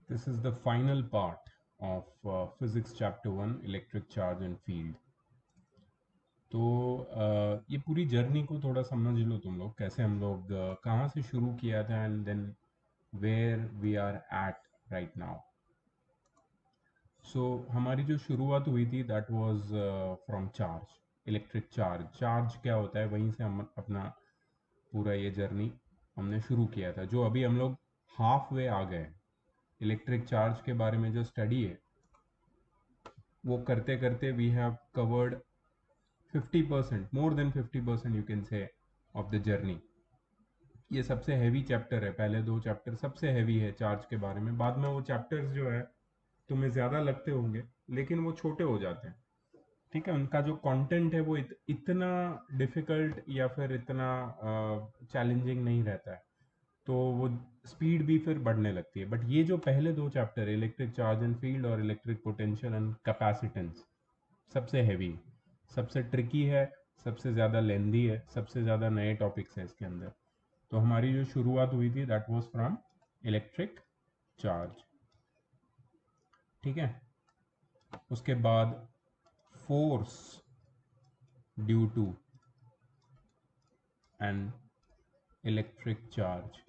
This is the final part of physics chapter 1 electric charge and field. तो ये पूरी journey को थोड़ा समझ लो तुम लोग, कैसे हम लोग कहाँ से शुरू किया था and then where we are at right now. So हमारी जो शुरुआत हुई थी that was from charge, electric charge. Charge क्या होता है, वहीं से हम अपना पूरा ये जर्नी हमने शुरू किया था, जो अभी हम लोग हाफ वे आ गए. इलेक्ट्रिक चार्ज के बारे में जो स्टडी है वो करते करते we have covered 50%, more than 50% you can say of the journey. ये सबसे हैवी चैप्टर है, पहले दो चैप्टर सबसे हैवी है चार्ज के बारे में. बाद में वो चैप्टर्स जो है तुम्हें ज़्यादा लगते होंगे, लेकिन वो छोटे हो जाते हैं. ठीक है, उनका जो कंटेंट है वो इतना डिफिकल्ट या फिर इतना चैलेंजिंग नहीं रहता है, तो वो स्पीड भी फिर बढ़ने लगती है. बट ये जो पहले दो chapter, electric charge and field और इलेक्ट्रिक पोटेंशियल एंड कैपेसिटेंस, सबसे हैवी, सबसे ट्रिकी है, सबसे ज़्यादा लेंदी है, सबसे ज़्यादा नए टॉपिक्स है इसके अंदर. तो हमारी जो शुरुआत हुई थी that was from electric charge. ठीक है, उसके बाद force due to and electric charge,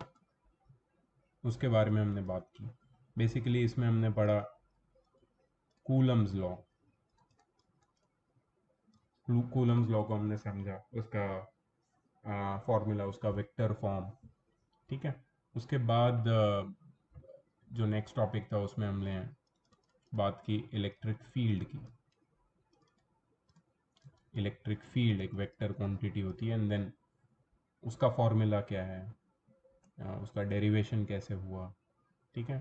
उसके बारे में हमने बात की. बेसिकली इसमें हमने पढ़ा कूलम्स लॉ. कूलम्स लॉ को हमने समझा, उसका फॉर्मूला, उसका वेक्टर फॉर्म. ठीक है, उसके बाद जो नेक्स्ट टॉपिक था उसमें हमने बात की इलेक्ट्रिक फील्ड की. इलेक्ट्रिक फील्ड एक वेक्टर क्वांटिटी होती है एंड देन उसका फॉर्मूला क्या है, उसका डेरिवेशन कैसे हुआ. ठीक है,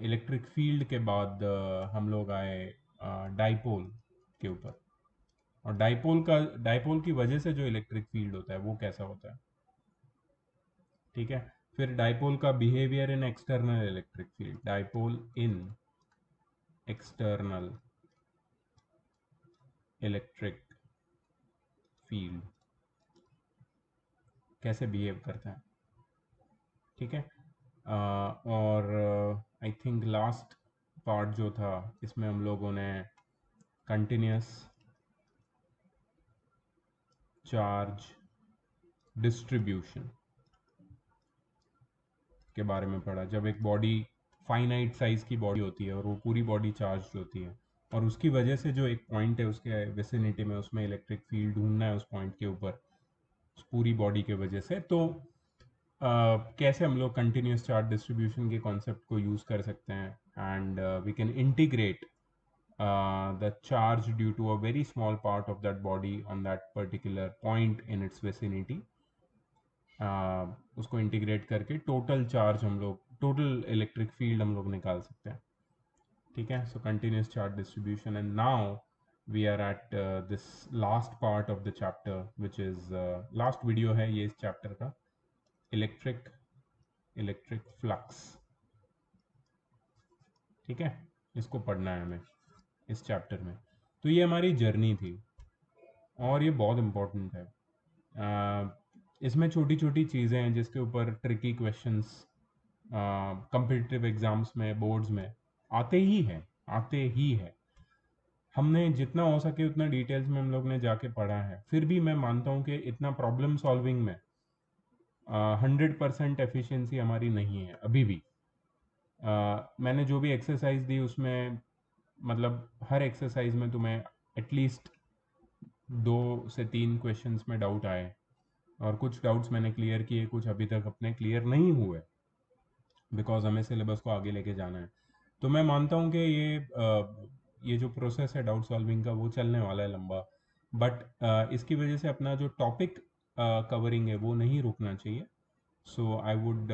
इलेक्ट्रिक फील्ड के बाद हम लोग आए डाइपोल के ऊपर. और डाइपोल की वजह से जो इलेक्ट्रिक फील्ड होता है वो कैसा होता है. ठीक है, फिर डाइपोल का behaviour in external electric field. Dipole in external electric field कैसे बिहेव करता है. ठीक है, और आई थिंक लास्ट पार्ट जो था इसमें हम लोगों ने कंटिन्यूस चार्ज डिस्ट्रीब्यूशन के बारे में पढ़ा. जब एक बॉडी फाइनाइट साइज की बॉडी होती है और वो पूरी बॉडी चार्ज होती है, और उसकी वजह से जो एक पॉइंट है उसके विसिनिटी में, उसमें इलेक्ट्रिक फील्ड ढूंढना है उस पॉइंट के ऊपर, उस पूरी बॉडी के वजह से, तो कैसे हम लोग कंटिन्यूस चार्ज डिस्ट्रीब्यूशन के कॉन्सेप्ट को यूज़ कर सकते हैं. And we can integrate the charge due to a very small part of that body on that particular point in its vicinity. उसको इंटीग्रेट करके टोटल चार्ज हम लोग, टोटल इलेक्ट्रिक फील्ड हम लोग निकाल सकते हैं. ठीक है, so continuous charge distribution. And now we are at this last part of the chapter which is last video है ये इस चैप्टर का, इलेक्ट्रिक इलेक्ट्रिक फ्लक्स. ठीक है, इसको पढ़ना है हमें इस चैप्टर में. तो ये हमारी जर्नी थी और ये बहुत इम्पोर्टेंट है. इसमें छोटी छोटी चीज़ें हैं जिसके ऊपर ट्रिकी क्वेश्चंस कम्पिटिटिव एग्जाम्स में, बोर्ड्स में आते ही हैं, आते ही है. हमने जितना हो सके उतना डिटेल्स में हम लोग ने जाके पढ़ा है. फिर भी मैं मानता हूँ कि इतना प्रॉब्लम सॉल्विंग में 100% एफिशिएंसी हमारी नहीं है अभी भी. मैंने जो भी एक्सरसाइज दी उसमें, मतलब हर एक्सरसाइज में तुम्हें एटलीस्ट 2 से 3 क्वेश्चंस में डाउट आए, और कुछ डाउट्स मैंने क्लियर किए, कुछ अभी तक अपने क्लियर नहीं हुए, बिकॉज हमें सिलेबस को आगे लेके जाना है. तो मैं मानता हूँ कि ये जो प्रोसेस है डाउट सॉल्विंग का वो चलने वाला है लंबा. बट इसकी वजह से अपना जो टॉपिक कवरिंग है वो नहीं रुकना चाहिए. सो आई वुड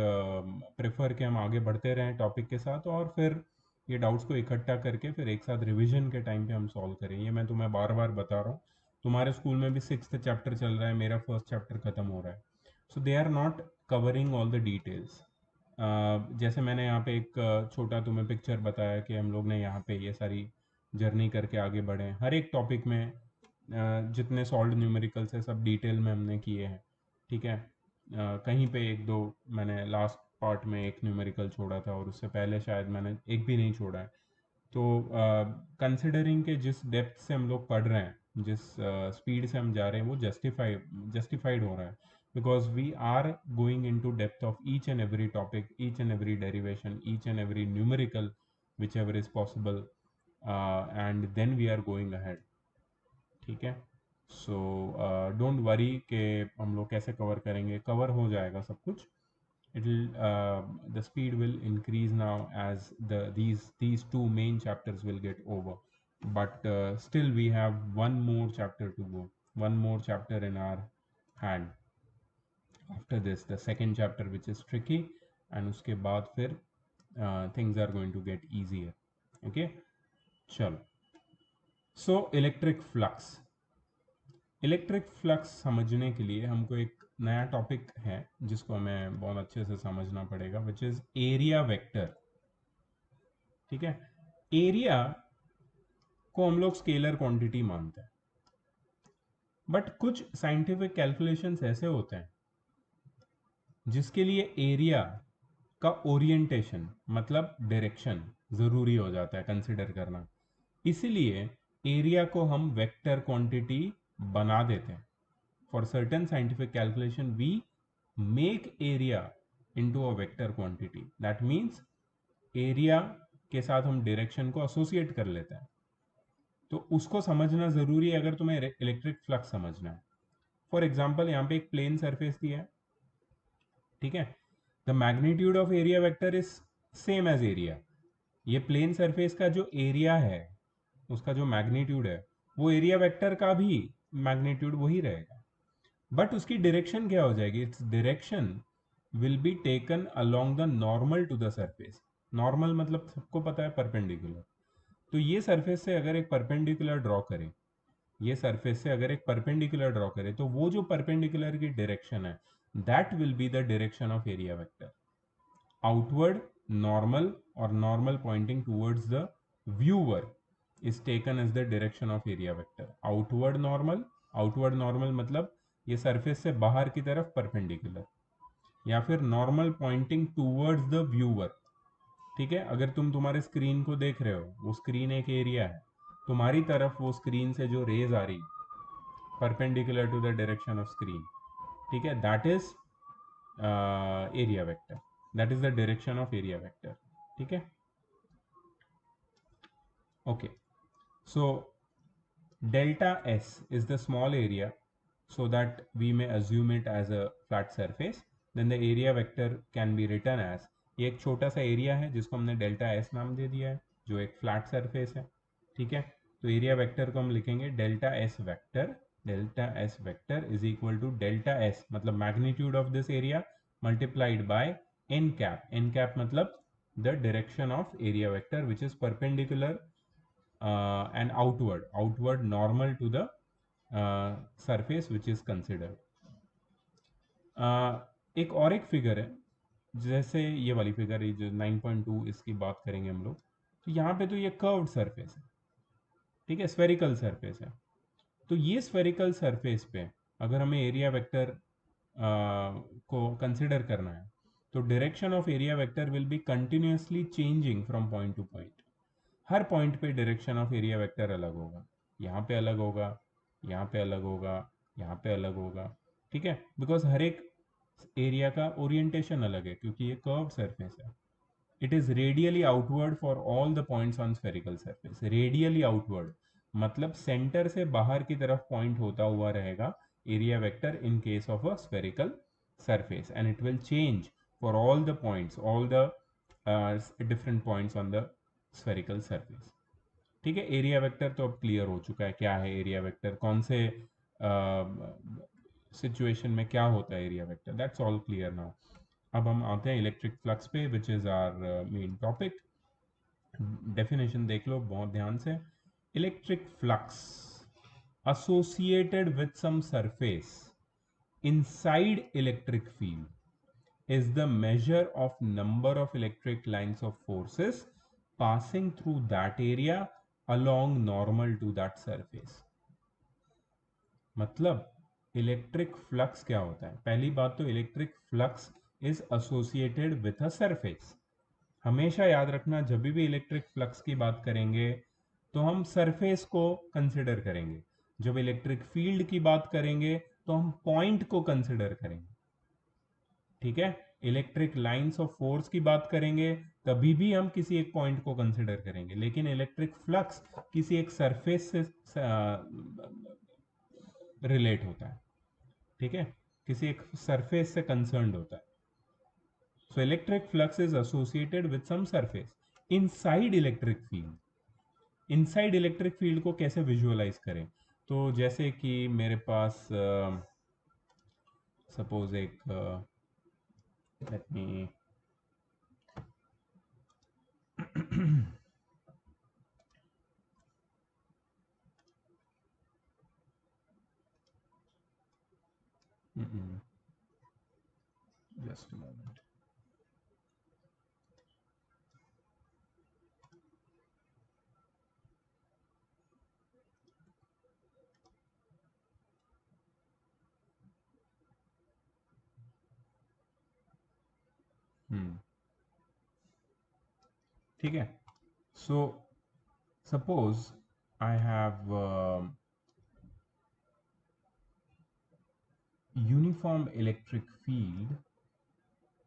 प्रेफर कि हम आगे बढ़ते रहें टॉपिक के साथ, और फिर ये डाउट्स को इकट्ठा करके फिर एक साथ रिवीजन के टाइम पे हम सॉल्व करें. ये मैं तुम्हें बार बार बता रहा हूँ. तुम्हारे स्कूल में भी 6th चैप्टर चल रहा है, मेरा फर्स्ट चैप्टर खत्म हो रहा है. So they are not covering all the details. जैसे मैंने यहाँ पे एक छोटा तुम्हें पिक्चर बताया कि हम लोग ने यहाँ पे ये सारी जर्नी करके आगे बढ़े. हर एक टॉपिक में जितने सॉल्व न्यूमेरिकल्स है सब डिटेल में हमने किए हैं. ठीक है, कहीं पे एक दो मैंने लास्ट पार्ट में एक न्यूमेरिकल छोड़ा था और उससे पहले शायद मैंने एक भी नहीं छोड़ा है। तो कंसिडरिंग के जिस डेप्थ से हम लोग पढ़ रहे हैं, जिस स्पीड से हम जा रहे हैं, वो जस्टिफाइड हो रहा है, because we are going into depth of each and every topic, each and every derivation, each and every numerical whichever is possible, and then we are going ahead. ठीक है, so don't worry कि हम लोग कैसे cover करेंगे, cover हो जाएगा सब कुछ। The speed will increase now as these two main chapters will get over, but still we have one more chapter to go, one more chapter in our hand after this, the second chapter, which is tricky, and uske baad fir things are going to get easier. Okay, chalo, so electric flux समझने के लिए हमको एक नया topic है जिसको हमें बहुत अच्छे से समझना पड़ेगा, विच इज एरिया वेक्टर। ठीक है, एरिया को हम लोग स्केलर क्वांटिटी मानते हैं, बट कुछ साइंटिफिक कैलकुलेशंस ऐसे होते हैं जिसके लिए एरिया का ओरिएंटेशन मतलब डायरेक्शन जरूरी हो जाता है कंसिडर करना। इसीलिए एरिया को हम वेक्टर क्वांटिटी बना देते हैं। For certain scientific calculation, we make area into a vector quantity. That means area के साथ हम डायरेक्शन को एसोसिएट कर लेते हैं। तो उसको समझना जरूरी है अगर तुम्हें इलेक्ट्रिक फ्लक्स समझना है। फॉर एग्जाम्पल, यहाँ पे एक प्लेन सरफेस दिया है, ठीक है, the magnitude of area vector is same as area. ये प्लेन सरफेस का जो एरिया है, उसका जो मैग्नीट्यूड है, वो एरिया वेक्टर का भी मैग्नीट्यूड वही रहेगा, बट उसकी डायरेक्शन क्या हो जाएगी? Its direction will be taken along the normal to the surface. Normal मतलब सबको पता है परपेंडिकुलर। तो ये सरफेस से अगर एक परपेंडिकुलर ड्रॉ करें, ये सरफेस से अगर एक परपेंडिकुलर ड्रॉ करें, तो वो जो परपेंडिकुलर की डायरेक्शन है, that will be the direction of area vector. Outward normal और normal pointing towards the viewer is taken as the direction of area vector. Outward normal मतलब ये सरफेस से बाहर की तरफ परपेंडिकुलर, या फिर normal pointing towards the viewer. ठीक है, अगर तुम तुम्हारे स्क्रीन को देख रहे हो, वो स्क्रीन एक एरिया है, तुम्हारी तरफ वो स्क्रीन से जो रेज आ रही perpendicular to the direction of screen, ठीक है, that is area vector, that is the direction of area vector. ठीक है, okay, so delta S is the small area, so that we may assume it as a flat surface. Then the area vector can be written as, ये एक छोटा सा area है जिसको हमने delta S नाम दे दिया है, जो एक फ्लैट सरफेस है। ठीक है, तो एरिया वेक्टर को हम लिखेंगे delta S vector is equal to delta S मतलब magnitude of this area multiplied by N cap. N cap मतलब the direction of area vector which is perpendicular and outward normal to the surface which is considered. एक और एक figure है, जैसे ये वाली figure है जो 9.2, इसकी बात करेंगे हम लोग। तो यहाँ पे तो ये कर्व्ड सरफेस है, ठीक है, स्फेरिकल सरफेस है। तो ये स्फेरिकल सरफेस पे अगर हमें एरिया वेक्टर को कंसिडर करना है, तो direction of area vector will be continuously changing from point two point. Her point पे डायरेक्शन ऑफ एरिया वेक्टर अलग होगा, यहाँ पे अलग होगा, यहाँ पे अलग होगा, यहाँ पे अलग होगा। ठीक है, बिकॉज हर एक एरिया का ओरिएंटेशन अलग है क्योंकि ये कर्व सरफेस है। It is radially outward for all the points on spherical surface. Radially outward मतलब सेंटर से बाहर की तरफ पॉइंट होता हुआ रहेगा area vector in case of a spherical surface, and it will change for all the points, all the different points on the spherical surface. ठीक है, एरिया वेक्टर तो अब क्लियर हो चुका है क्या है एरिया वेक्टर, कौन से सिचुएशन में क्या होता है area vector, that's all clear now. अब हम आते हैं इलेक्ट्रिक फ्लक्स पे, which is our main topic. Definition देख लो बहुत ध्यान से। Electric flux associated with some surface inside electric field is the measure of number of electric lines of forces passing through that area along normal to that surface। मतलब electric flux क्या होता है? पहली बात तो electric flux is associated with a surface. हमेशा याद रखना, जब भी इलेक्ट्रिक फ्लक्स की बात करेंगे तो हम सरफेस को कंसिडर करेंगे, जब इलेक्ट्रिक फील्ड की बात करेंगे तो हम पॉइंट को कंसिडर करेंगे। ठीक है, इलेक्ट्रिक लाइंस ऑफ फोर्स की बात करेंगे तभी भी हम किसी एक पॉइंट को कंसिडर करेंगे, लेकिन इलेक्ट्रिक फ्लक्स किसी एक सरफेस से रिलेट होता है। ठीक है, किसी एक सरफेस से कंसर्न्ड होता है। So electric flux is associated with some surface inside electric field. Inside electric field को कैसे विजुअलाइज करें? तो जैसे कि मेरे पास सपोज एक let me just a moment. ठीक है, so suppose I have uniform electric field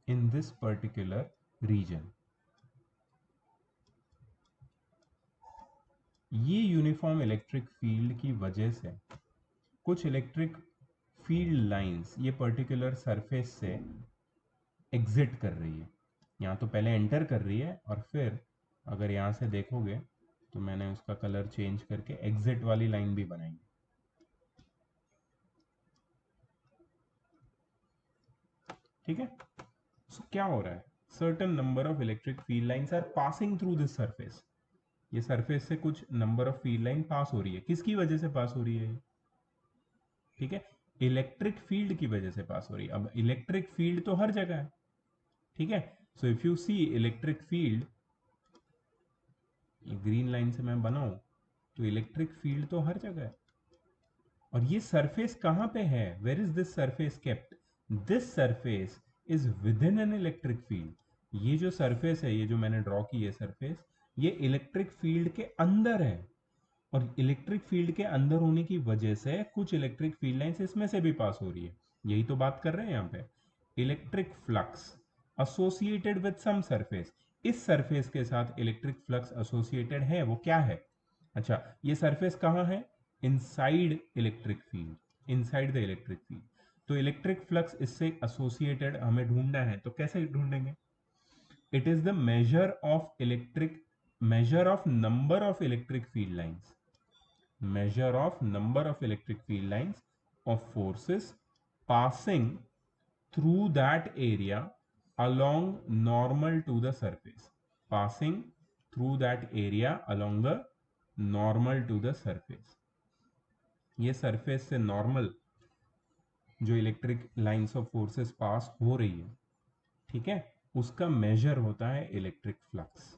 in this particular region. ये यूनिफॉर्म इलेक्ट्रिक फील्ड की वजह से कुछ इलेक्ट्रिक फील्ड लाइंस ये पर्टिकुलर सरफेस से एग्जिट कर रही है। यहाँ तो पहले एंटर कर रही है और फिर अगर यहाँ से देखोगे तो मैंने उसका कलर चेंज करके एग्जिट वाली लाइन भी बनाई। ठीक है, सो क्या हो रहा है, certain number of electric field lines are passing through this surface. ये सरफेस से कुछ number of field line pass हो रही है, किसकी वजह से पास हो रही है? ठीक है, इलेक्ट्रिक फील्ड की वजह से पास हो रही है। अब इलेक्ट्रिक फील्ड तो हर जगह है। ठीक है, so if you see electric field, ये ग्रीन लाइन से मैं बनाऊं तो इलेक्ट्रिक फील्ड तो हर जगह है। और ये सरफेस कहां पे है? Where is this surface kept? This surface is within an electric field. ये जो सरफेस है, ये जो मैंने ड्रॉ की है सरफेस, ये इलेक्ट्रिक फील्ड के अंदर है। और इलेक्ट्रिक फील्ड के अंदर होने की वजह से कुछ इलेक्ट्रिक फील्ड लाइंस इसमें से भी पास हो रही है। यही तो बात कर रहे हैं यहाँ पे, electric flux associated with some surface. इस सरफेस के साथ इलेक्ट्रिक फ्लक्स एसोसिएटेड है, वो क्या है? अच्छा, ये सरफेस कहाँ है? Inside electric field, inside the electric field. तो इलेक्ट्रिक फ्लक्स इससे एसोसिएटेड हमें ढूंढना है, तो कैसे ढूंढेंगे? It is the measure of number of electric field lines, measure of number of electric field lines of forces passing through that area along normal to the surface, passing through that area along the normal to the surface। ये surface से normal जो electric lines of forces पास हो रही है, ठीक है, उसका major होता है इलेक्ट्रिक फ्लक्स।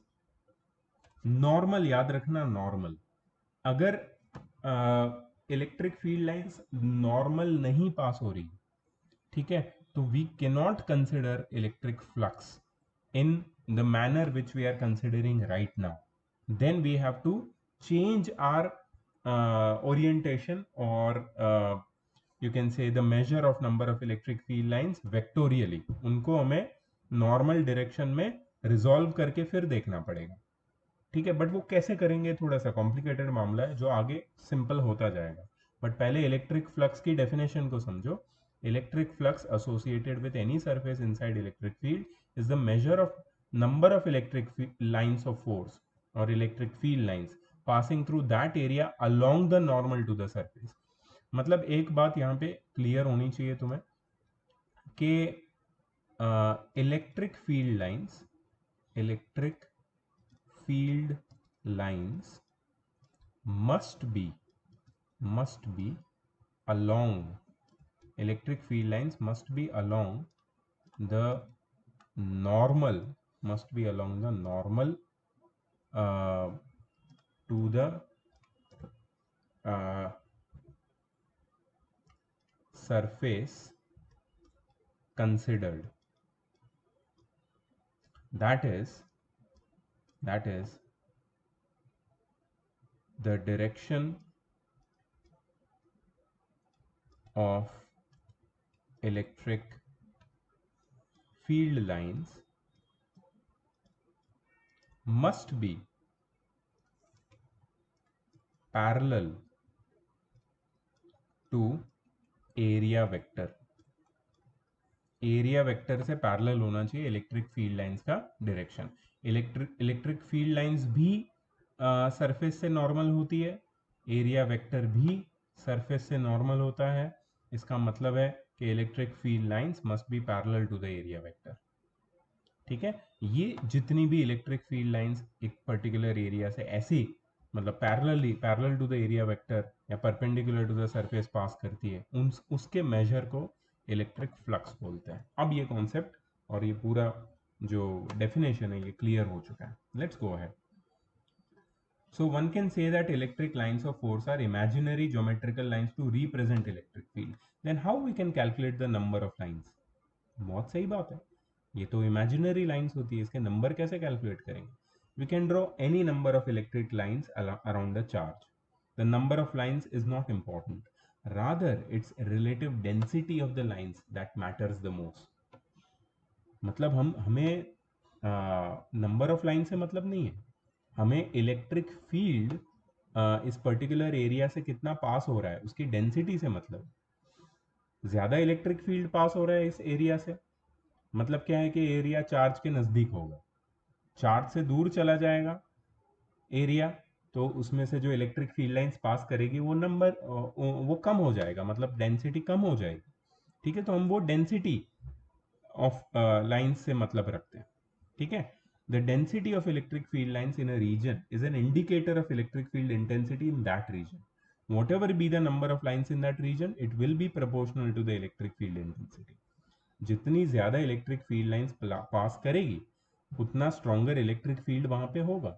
नॉर्मल याद रखना, नॉर्मल। अगर इलेक्ट्रिक फील्ड लाइंस नॉर्मल नहीं पास हो रही, ठीक है, तो we can not consider electric flux in the manner which we are considering right now. Then we have to change our orientation or you can say the measure of number of electric field lines vectorially। उनको हमें normal direction में resolve करके फिर देखना पड़ेगा। ठीक है, but वो कैसे करेंगे, थोड़ा सा कॉम्प्लिकेटेड मामला है जो आगे सिंपल होता जाएगा। बट पहले इलेक्ट्रिक फ्लक्स की डेफिनेशन को समझो। Electric flux associated with any surface inside electric field is the measure of number of electric lines of force और electric field lines passing through that area along the normal to the surface. मतलब एक बात यहाँ पे clear होनी चाहिए तुम्हें कि electric field lines, electric field lines must be along, electric field lines must be along the normal, must be along the normal uh, to the uh, surface considered, that is the direction of electric field lines must be parallel to area vector. Area vector से parallel होना चाहिए electric field lines का direction. Electric field lines भी surface से normal होती है, area vector भी surface से नॉर्मल होता है. इसका मतलब है कि electric field lines must be parallel to the area vector. ठीक है, ये जितनी भी इलेक्ट्रिक फील्ड लाइंस एक पर्टिकुलर एरिया से ऐसी मतलब parallel to the area vector या परपेंडिकुलर टू द सरफेस पास करती है, उसके मेजर को इलेक्ट्रिक फ्लक्स बोलते हैं. अब ये कॉन्सेप्ट और ये पूरा जो डेफिनेशन है ये क्लियर हो चुका है. Let's go ahead. So one can say that electric lines of force are imaginary geometrical lines to represent electric field. Then how we can calculate the number of lines? बहुत सही बात है, ये तो इमेजिनरी लाइंस होती है, इसके number कैसे कैलकुलेट करेंगे? We can draw any number of electric lines around the charge. The number of lines is not important, rather it's relative density of the lines that matters the most. मतलब हमें number of line से मतलब नहीं है, हमें electric field इस particular area से कितना पास हो रहा है उसकी डेंसिटी से मतलब. ज़्यादा इलेक्ट्रिक फील्ड पास हो रहा है इस एरिया से, मतलब क्या है कि एरिया चार्ज के नज़दीक होगा. चार्ज से दूर चला जाएगा एरिया, तो उसमें से जो इलेक्ट्रिक फील्ड लाइंस पास करेगी वो नंबर वो कम हो जाएगा, मतलब डेंसिटी कम हो जाएगी. ठीक है, तो हम वो डेंसिटी ऑफ लाइंस से मतलब रखते हैं. ठीक है, the density of electric field lines in a region is an indicator of electric field intensity in that region. Whatever be the number of lines in that region, it will be proportional to the electric field intensity. जितनी ज़्यादा electric field lines pass करेगी उतना stronger electric field वहाँ पे होगा.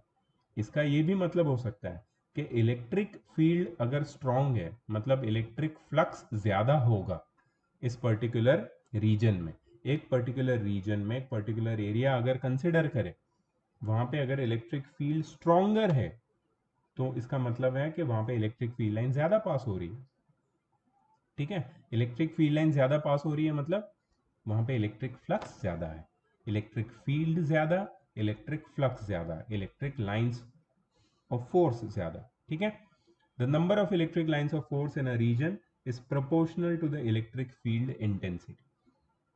इसका ये भी मतलब हो सकता है कि इलेक्ट्रिक फील्ड अगर स्ट्रॉन्ग है मतलब इलेक्ट्रिक फ्लक्स ज़्यादा होगा इस पर्टिकुलर रीजन में. एक पर्टिकुलर रीजन में एक पर्टिकुलर एरिया अगर कंसिडर करें, वहाँ पे अगर इलेक्ट्रिक फील्ड स्ट्रॉन्गर है तो इसका मतलब है कि वहाँ पे इलेक्ट्रिक फील्ड लाइन ज़्यादा पास हो रही है. ठीक है, इलेक्ट्रिक फील्ड लाइन ज़्यादा पास हो रही है मतलब वहाँ पे इलेक्ट्रिक फ्लक्स ज़्यादा है, इलेक्ट्रिक फील्ड ज़्यादा, इलेक्ट्रिक फ्लक्स ज़्यादा, इलेक्ट्रिक लाइंस ऑफ फोर्स ज़्यादा. ठीक है, the number of electric lines of force in a region is proportional to the electric field intensity.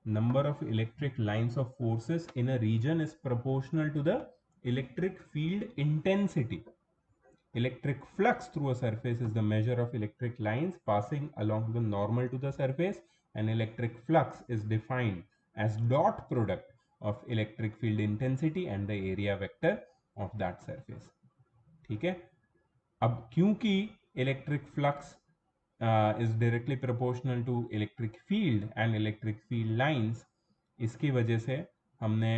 Number of electric lines of forces in a region is proportional to the electric field intensity. Electric flux through a surface is the measure of electric lines passing along the normal to the surface, and electric flux is defined as dot product of electric field intensity and the area vector of that surface. ठीक है, अब क्योंकि electric flux is directly proportional to electric field and electric field lines, इसकी वजह से हमने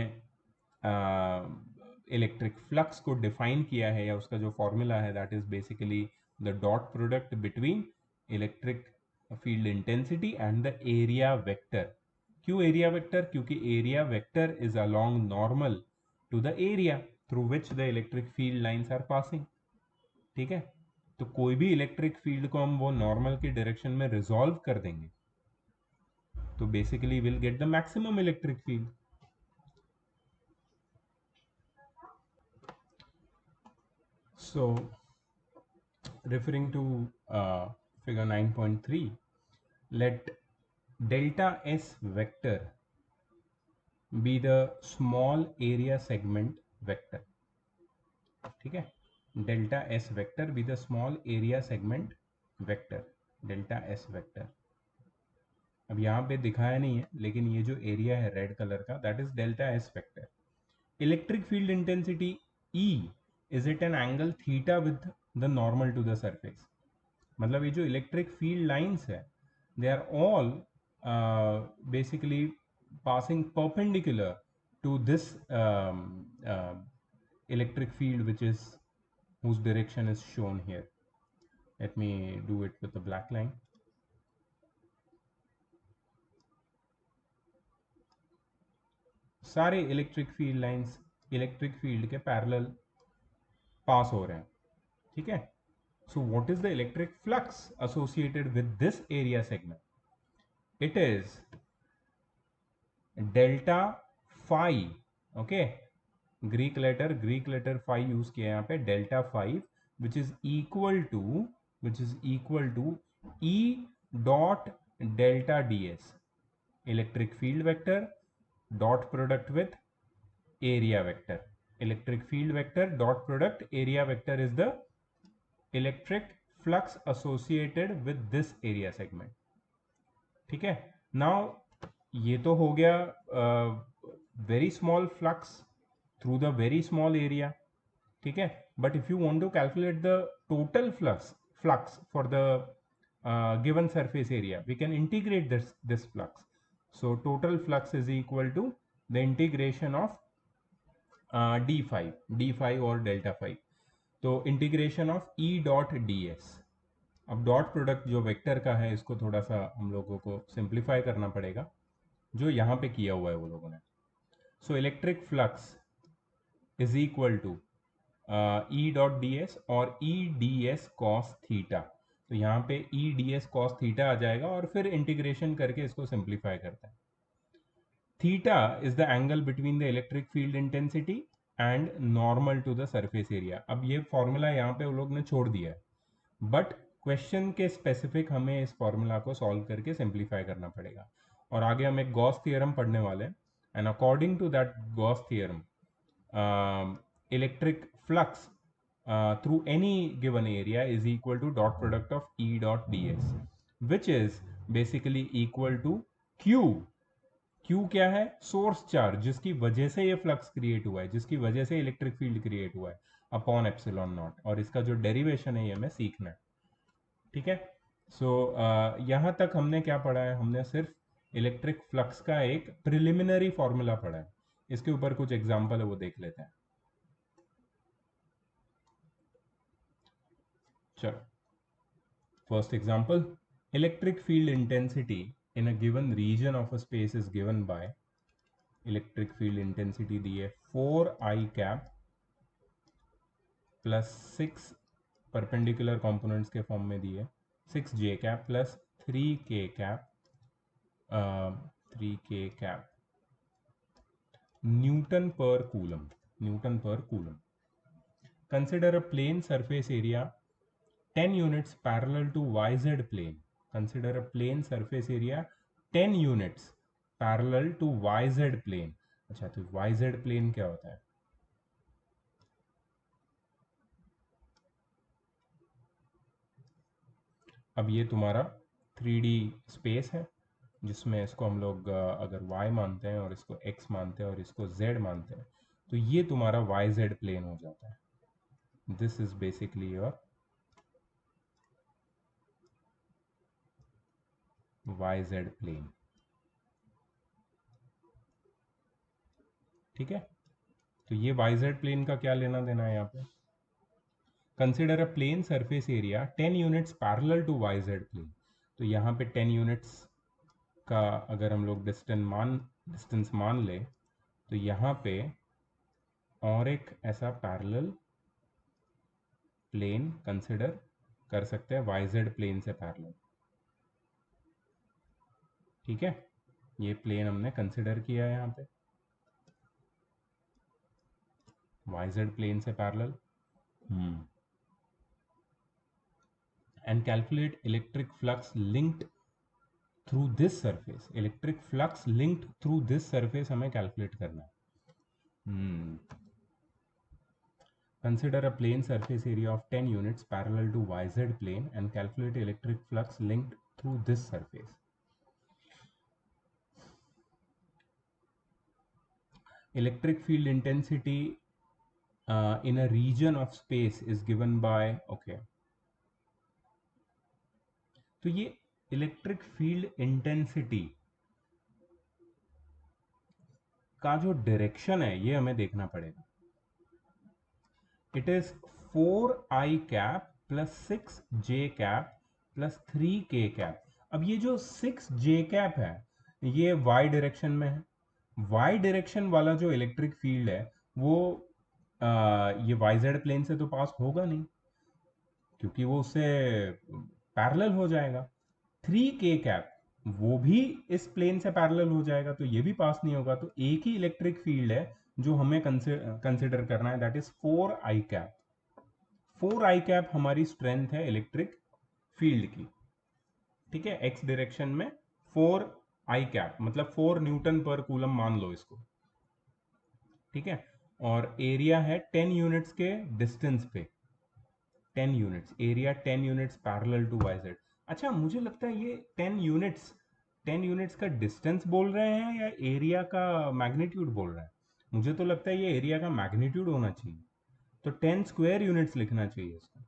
electric flux को define किया है, या उसका जो फॉर्मूला है that is basically the dot product between electric field intensity and the area vector. क्यों एरिया वेक्टर? क्योंकि area vector is along normal to the area through which the electric field lines are passing. ठीक है, तो कोई भी electric field को हम वो नॉर्मल की डायरेक्शन में रिजॉल्व कर देंगे तो basically will get the maximum electric field. So referring to figure 9.3, let delta S vector be the small area segment vector. ठीक है, delta S vector be the small area segment vector. delta S vector अब यहाँ पे दिखाया नहीं है, लेकिन ये जो एरिया है रेड कलर का that is delta S vector. Electric field intensity E is it an angle theta with the normal to the surface. मतलब ये जो इलेक्ट्रिक फील्ड लाइंस है they are all basically passing perpendicular to this electric field which is whose direction is shown here. Let me do it with the black line. सारे electric field lines electric field के parallel pass हो रहे हैं, ठीक है। So what is the electric flux associated with this area segment? It is delta phi, okay, Greek letter phi use किया यहाँ पे, delta five, which is equal to E dot delta D S, electric field vector dot product with area vector, electric field vector dot product area vector is the electric flux associated with this area segment, ठीक है। Now ये तो हो गया very small flux through the very small area, ठीक है। But if you want to calculate the total flux for the given surface area, we can integrate this flux. So total flux is equal to the integration of d phi और delta phi. तो integration of E dot D S. अब dot product जो vector का है इसको थोड़ा सा हम लोगों को सिंप्लीफाई करना पड़ेगा, जो यहाँ पे किया हुआ है वो लोगों ने। So electric flux is equal to E dot D S और E D S cos theta. तो यहाँ पे E D S cos theta आ जाएगा और फिर इंटीग्रेशन करके इसको सिंप्लीफाई करते हैं। Theta is the angle between the electric field intensity and normal to the surface area. अब ये फॉर्मूला यहाँ पे वो लोग ने छोड़ दिया है, बट क्वेश्चन के स्पेसिफिक हमें इस फॉर्मूला को सॉल्व करके सिंप्लीफाई करना पड़ेगा। और आगे हम एक गॉस थियरम पढ़ने वाले हैं, and according to that Gauss theorem electric flux through any given area is equal to dot product of E dot ds, which is basically equal to Q. Q क्या है? सोर्स चार्ज, जिसकी वजह से ये flux create हुआ है, जिसकी वजह से इलेक्ट्रिक फील्ड क्रिएट हुआ है, अपॉन एप्सिलॉन नॉट। और इसका जो डेरिवेशन है ये हमें सीखना है, ठीक है। सो यहाँ तक हमने क्या पढ़ा है? हमने सिर्फ इलेक्ट्रिक फ्लक्स का एक प्रिलिमिनरी फॉर्मूला पढ़ा है। इसके ऊपर कुछ एग्जाम्पल है वो देख लेते हैं। चलो, first example, electric field intensity in a given region of a space is given by electric field intensity दी है 4i cap plus 6 perpendicular components के फॉर्म में दी है 6j cap plus 3k cap newton per coulomb. Consider a plane surface area 10 units parallel to YZ plane. Consider a plane surface area 10 units parallel to YZ plane. अच्छा, तो YZ plane क्या होता है? अब ये तुम्हारा 3D स्पेस है, जिसमें इसको हम लोग अगर Y मानते हैं और इसको X मानते हैं और इसको Z मानते हैं, तो ये तुम्हारा YZ प्लेन हो जाता है। This is basically your YZ plane, ठीक है। तो ये YZ प्लेन का क्या लेना देना है यहाँ पे? Consider a plane surface area 10 units parallel to YZ plane. तो यहाँ पे 10 यूनिट्स का अगर हम लोग डिस्टेंस मान ले, तो यहाँ पे और एक ऐसा पैरेलल प्लेन कंसिडर कर सकते हैं YZ प्लेन से पैरेलल, ठीक है। ये प्लेन हमने कंसिडर किया है यहाँ पे YZ प्लेन से parallel, and calculate electric flux linked through this surface. Electric flux linked through this surface हमें calculate करना है। Consider a plane surface area of 10 units parallel to YZ plane and calculate electric flux linked through this surface. Electric field intensity in a region of space is given by, okay, तो ये electric field intensity का जो direction है ये हमें देखना पड़ेगा। It is 4i cap plus 6j cap plus 3k cap. अब ये जो 6j कैप है ये y डायरेक्शन में है, वाई डायरेक्शन वाला जो इलेक्ट्रिक फील्ड है वो ये वाई जेड प्लेन से तो पास होगा नहीं, क्योंकि वो उससे पैरेलल हो जाएगा। 3k कैप वो भी इस प्लेन से पैरेलल हो जाएगा, तो ये भी पास नहीं होगा। तो एक ही इलेक्ट्रिक फील्ड है जो हमें कंसिडर करना है, that is 4i cap. 4i cap हमारी स्ट्रेंथ है इलेक्ट्रिक फील्ड की। ठीक है, एक्स डायरेक्शन में 4i कैप मतलब 4 न्यूटन पर कूलम मान लो इसको। ठीक है, और एरिया है 10 यूनिट्स के डिस्टेंस पे। 10 units area, 10 units parallel to Y Z. अच्छा, मुझे लगता है ये 10 यूनिट्स का डिस्टेंस बोल रहे हैं या एरिया का मैग्नीट्यूड बोल रहे हैं। मुझे तो लगता है ये एरिया का मैग्नीट्यूड होना चाहिए, तो 10 स्क्वायर यूनिट्स लिखना चाहिए इसको।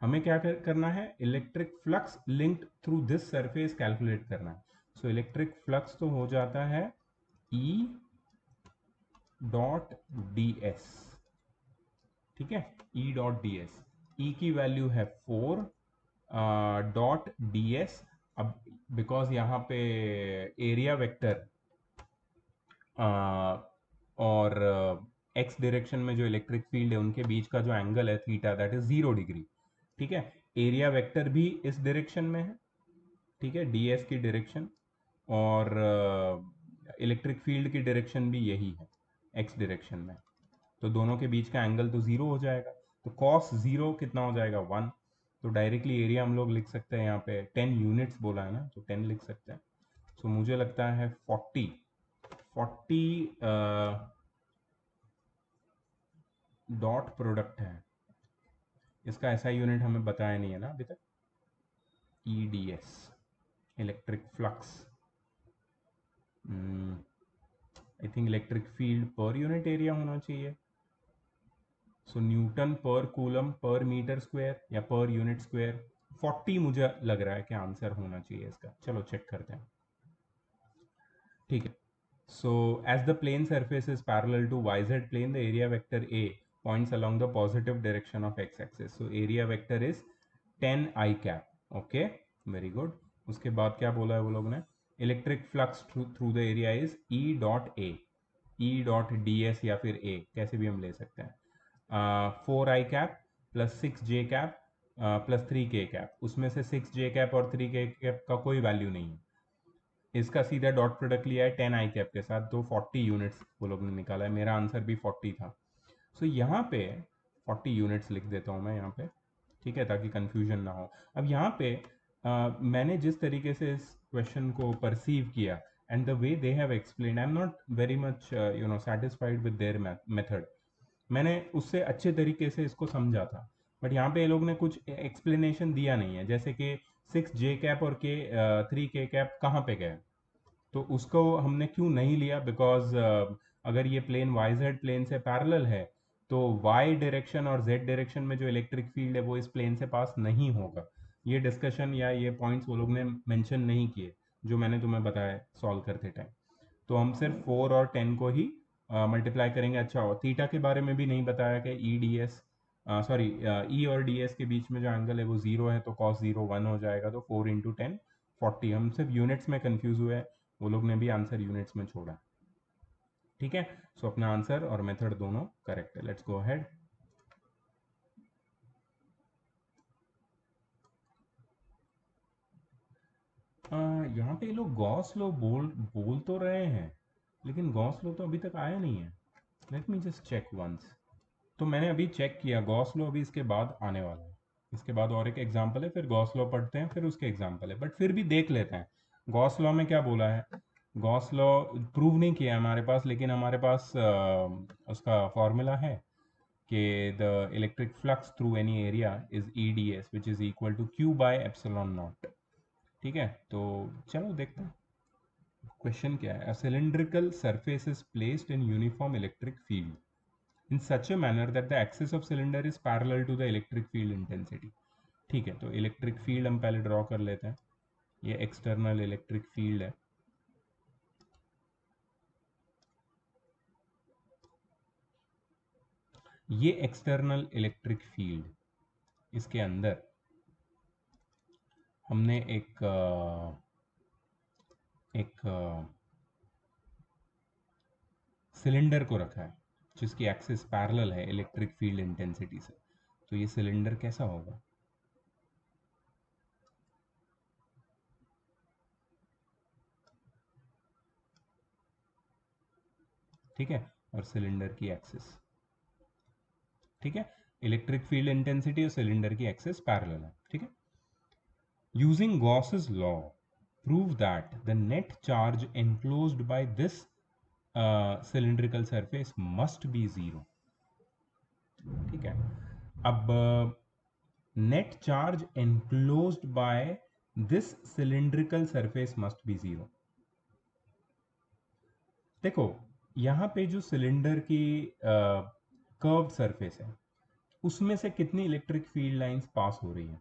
हमें क्या करना है, electric flux linked through this surface calculate करना है। सो इलेक्ट्रिक फ्लक्स तो हो जाता है ई डॉट डी एस। ठीक है, ई डॉट डी एस, ई की वैल्यू है 4 डॉट डी एस। अब बिकॉज यहाँ पे एरिया वेक्टर और एक्स डायरेक्शन में जो इलेक्ट्रिक फील्ड है उनके बीच का जो एंगल है थीटा, दैट इज 0 डिग्री। ठीक है, एरिया वेक्टर भी इस डायरेक्शन में है। ठीक है, डी एस की डायरेक्शन, और इलेक्ट्रिक फील्ड की डायरेक्शन भी यही है, एक्स डायरेक्शन में। तो दोनों के बीच का एंगल तो ज़ीरो हो जाएगा, तो कॉस ज़ीरो कितना हो जाएगा, 1। तो डायरेक्टली एरिया हम लोग लिख सकते हैं, यहाँ पे 10 यूनिट्स बोला है ना, तो 10 लिख सकते हैं। तो मुझे लगता है 40 डॉट प्रोडक्ट है। इसका ऐसा यूनिट हमें बताया नहीं है ना अभी तक। ई D S, electric flux, I think electric field पर यूनिट एरिया होना चाहिए। सो Newton per coulomb per metre square या पर यूनिट स्क्वायर। 40 मुझे लग रहा है कि आंसर होना चाहिए इसका। चलो चेक करते हैं। ठीक है, so as the plane surface is parallel to yz plane, the area vector A points along the positive direction of x axis. So area vector is 10 I cap. Okay, very good. उसके बाद क्या बोला है वो लोग ने, electric flux through the area is E dot A, E dot D S या फिर ए, कैसे भी हम ले सकते हैं। 4i cap plus 6j cap plus 3k cap, उसमें से 6j कैप और 3k कैप का कोई वैल्यू नहीं है। इसका सीधा डॉट प्रोडक्ट लिया है 10i कैप के साथ, तो 40 यूनिट्स वो लोग ने निकाला है। मेरा आंसर भी 40 था। सो यहाँ पे 40 यूनिट्स लिख देता हूँ मैं यहाँ पे। ठीक है, ताकि कंफ्यूजन ना हो। अब यहाँ पे मैंने जिस तरीके से इस क्वेश्चन को परसीव किया and the way they have explain, I am not very much satisfied with their method. मैंने उससे अच्छे तरीके से इसको समझा था, बट यहाँ पे ये लोग ने कुछ एक्सप्लेनेशन दिया नहीं है, जैसे कि 6j कैप और के 3k कैप कहाँ पे गए। तो उसको हमने क्यों नहीं लिया, बिकॉज अगर ये प्लेन वाई जेड प्लेन से पैरेलल है तो वाई डायरेक्शन और जेड डायरेक्शन में जो इलेक्ट्रिक फील्ड है वो इस प्लेन से पास नहीं होगा। ये डिस्कशन या ये पॉइंट्स वो लोग ने मेंशन नहीं किए जो मैंने तुम्हें बताया सॉल्व करते टाइम। तो हम सिर्फ 4 और 10 को ही मल्टीप्लाई करेंगे। अच्छा, और थीटा के बारे में भी नहीं बताया कि ई डी एस, सॉरी, ई और डी एस के बीच में जो एंगल है वो ज़ीरो है, तो कॉस ज़ीरो 1 हो जाएगा। तो 4 × 10 40। हम सिर्फ यूनिट्स में कंफ्यूज हुए, वो लोग ने भी आंसर यूनिट्स में छोड़ा। ठीक है, सो अपना आंसर और मेथड दोनों करेक्ट है। Let's go ahead. यहाँ पे ये लोग गॉस लॉ बोल बोल तो रहे हैं, लेकिन गॉस लॉ तो अभी तक आया नहीं है। Let me just check once. तो मैंने अभी चेक किया, गॉस लॉ अभी इसके बाद आने वाला है। इसके बाद और एक एग्जाम्पल है, फिर गॉस लॉ पढ़ते हैं, फिर उसके एग्जाम्पल है, बट फिर भी देख लेते हैं गॉस लॉ में क्या बोला है। गॉस लॉ प्रूव नहीं किया है हमारे पास, लेकिन हमारे पास उसका फॉर्मूला है कि the electric flux through any area is E D S which is equal to Q by epsilon naught. ठीक है, तो चलो देखते हैं क्वेश्चन क्या है। A cylindrical surface is placed in uniform electric field in such a manner that the axis of cylinder is parallel to the electric field intensity। ठीक है, तो इलेक्ट्रिक फील्ड हम पहले ड्रॉ कर लेते हैं। ये एक्सटर्नल इलेक्ट्रिक फील्ड है। ये एक्सटर्नल इलेक्ट्रिक फील्ड, इसके अंदर हमने एक सिलेंडर को रखा है जिसकी एक्सिस पैरेलल है इलेक्ट्रिक फील्ड इंटेंसिटी से, तो ये सिलेंडर कैसा होगा? ठीक है, और सिलेंडर की एक्सिस, ठीक है, इलेक्ट्रिक फील्ड इंटेंसिटी और सिलेंडर की एक्सिस पैरेलल है, ठीक है। Using Gauss's law prove that the net charge enclosed by this cylindrical surface must be zero, ठीक है। अब net charge enclosed by this cylindrical surface must be zero। देखो यहाँ पे जो सिलेंडर की कर्व सरफेस है उसमें से कितनी इलेक्ट्रिक फील्ड लाइंस पास हो रही है?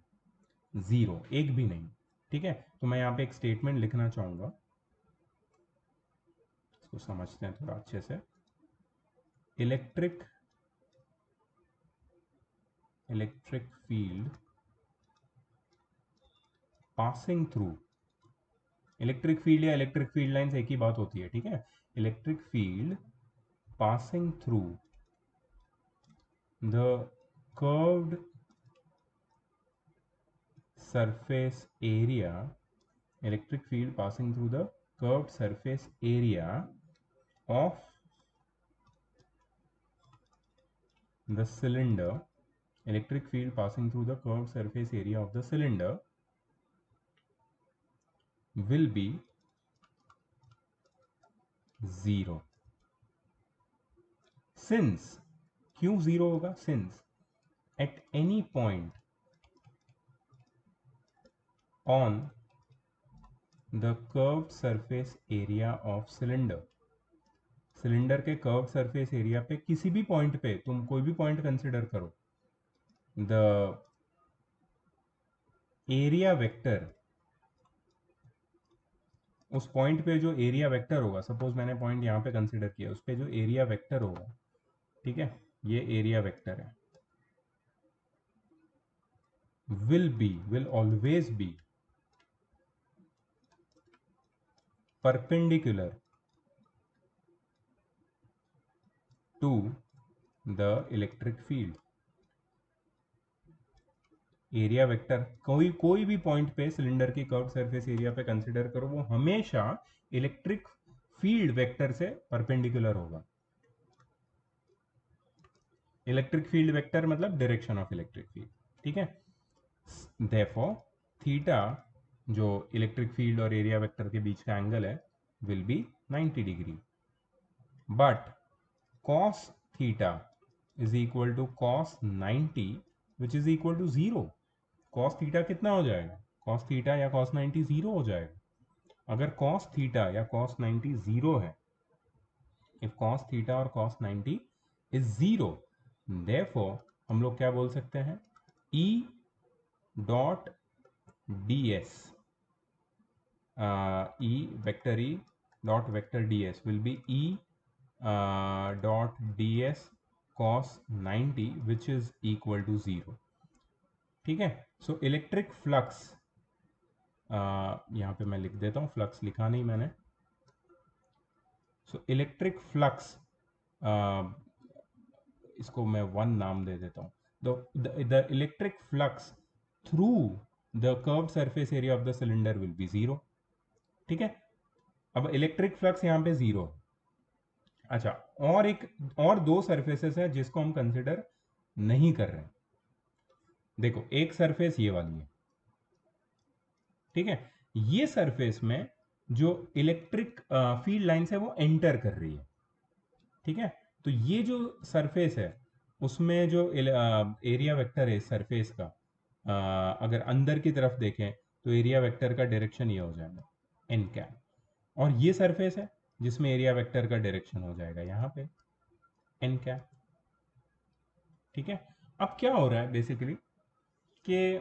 जीरो, एक भी नहीं, ठीक है। तो मैं यहाँ पे एक स्टेटमेंट लिखना चाहूंगा, इसको समझते हैं थोड़ा अच्छे से। Electric field passing through, electric field या इलेक्ट्रिक फील्ड लाइंस एक ही बात होती है, ठीक है। Electric field passing through the curved surface area, electric field passing through the curved surface area of the cylinder, electric field passing through the curved surface area of the cylinder will be zero since, क्यों zero होगा? since at any point on the curved surface area of cylinder, cylinder के curve surface area पे किसी भी point पे, तुम कोई भी पॉइंट कंसिडर करो, द एरिया वेक्टर, उस पॉइंट पे जो एरिया वेक्टर होगा, सपोज मैंने पॉइंट यहाँ पे कंसिडर किया, उस पे जो एरिया वेक्टर होगा, ठीक है, ये एरिया वेक्टर है, will always be perpendicular to the electric field। Area vector कोई भी पॉइंट पे सिलेंडर की कर्व सरफेस एरिया पे कंसिडर करो, वो हमेशा इलेक्ट्रिक फील्ड वेक्टर से परपेंडिकुलर होगा। इलेक्ट्रिक फील्ड वेक्टर मतलब डायरेक्शन ऑफ इलेक्ट्रिक फील्ड, ठीक है। देयरफॉर थीटा, जो इलेक्ट्रिक फील्ड और एरिया वेक्टर के बीच का एंगल है, will be 90 degree, but cos theta is equal to cos 90 which is equal to zero. cos theta कितना हो जाएगा? cos थीटा या cos 90 जीरो हो जाएगा। अगर cos थीटा या cos 90 जीरो है, इफ cos थीटा और cos 90 इज जीरो, देयरफॉर हम लोग क्या बोल सकते हैं? E dot ds, E vector E dot vector ds will be E dot ds cos 90 which is equal to 0, ठीक है। सो इलेक्ट्रिक फ्लक्स, यहाँ पे मैं लिख देता हूँ, फ्लक्स लिखा नहीं मैंने। सो इलेक्ट्रिक फ्लक्स, इसको मैं 1 नाम दे देता हूँ। The electric flux through the curved surface area of the cylinder will be zero, ठीक है। अब इलेक्ट्रिक फ्लक्स यहाँ पे जीरो है। अच्छा, और दो सरफेसेस है जिसको हम कंसिडर नहीं कर रहे हैं। देखो, एक सरफेस ये वाली है, ठीक है। ये सरफेस में जो इलेक्ट्रिक फील्ड लाइंस है वो एंटर कर रही है, ठीक है। तो ये जो सरफेस है उसमें जो एरिया वेक्टर है सरफेस का, अगर अंदर की तरफ देखें तो एरिया वेक्टर का डायरेक्शन ये हो जाएगा एन कैप, और ये सरफेस है जिसमें एरिया वेक्टर का डायरेक्शन हो जाएगा यहाँ पे एन कैप, ठीक है। अब क्या हो रहा है बेसिकली कि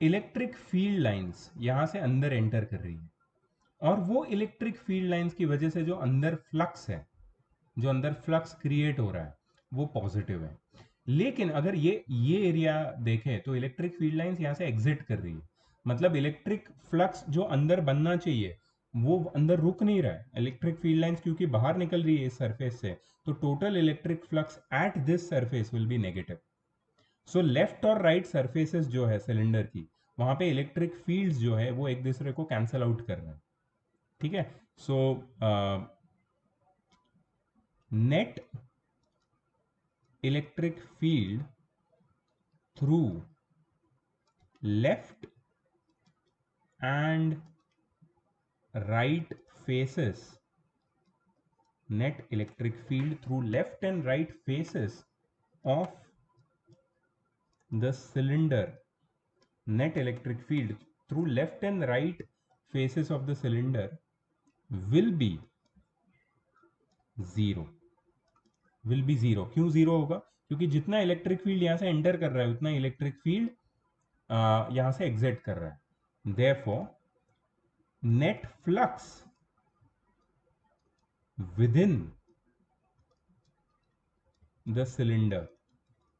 इलेक्ट्रिक फील्ड लाइंस यहां से अंदर एंटर कर रही है, और वो इलेक्ट्रिक फील्ड लाइंस की वजह से जो अंदर फ्लक्स है, जो अंदर फ्लक्स क्रिएट हो रहा है, वो पॉजिटिव है। लेकिन अगर ये एरिया देखें तो इलेक्ट्रिक फील्ड लाइंस यहां से एग्जिट कर रही है, मतलब इलेक्ट्रिक फ्लक्स जो अंदर बनना चाहिए वो अंदर रुक नहीं रहा है, इलेक्ट्रिक फील्ड लाइंस क्योंकि बाहर निकल रही है इस सरफेस से, तो total electric flux at this surface will be negative. So left और राइट सरफेसेस जो है सिलेंडर की, वहां पे इलेक्ट्रिक फील्ड्स जो है वो एक दूसरे को कैंसल आउट कर रहे हैं, ठीक है। So net electric field through left and right faces, net electric field through left and right faces of the cylinder, net electric field through left and right faces of the cylinder will be zero, will be zero। क्यों zero होगा? क्योंकि जितना electric field यहां से enter कर रहा है उतना इलेक्ट्रिक फील्ड यहां से एग्जिट कर रहा है। therefore net flux within the cylinder,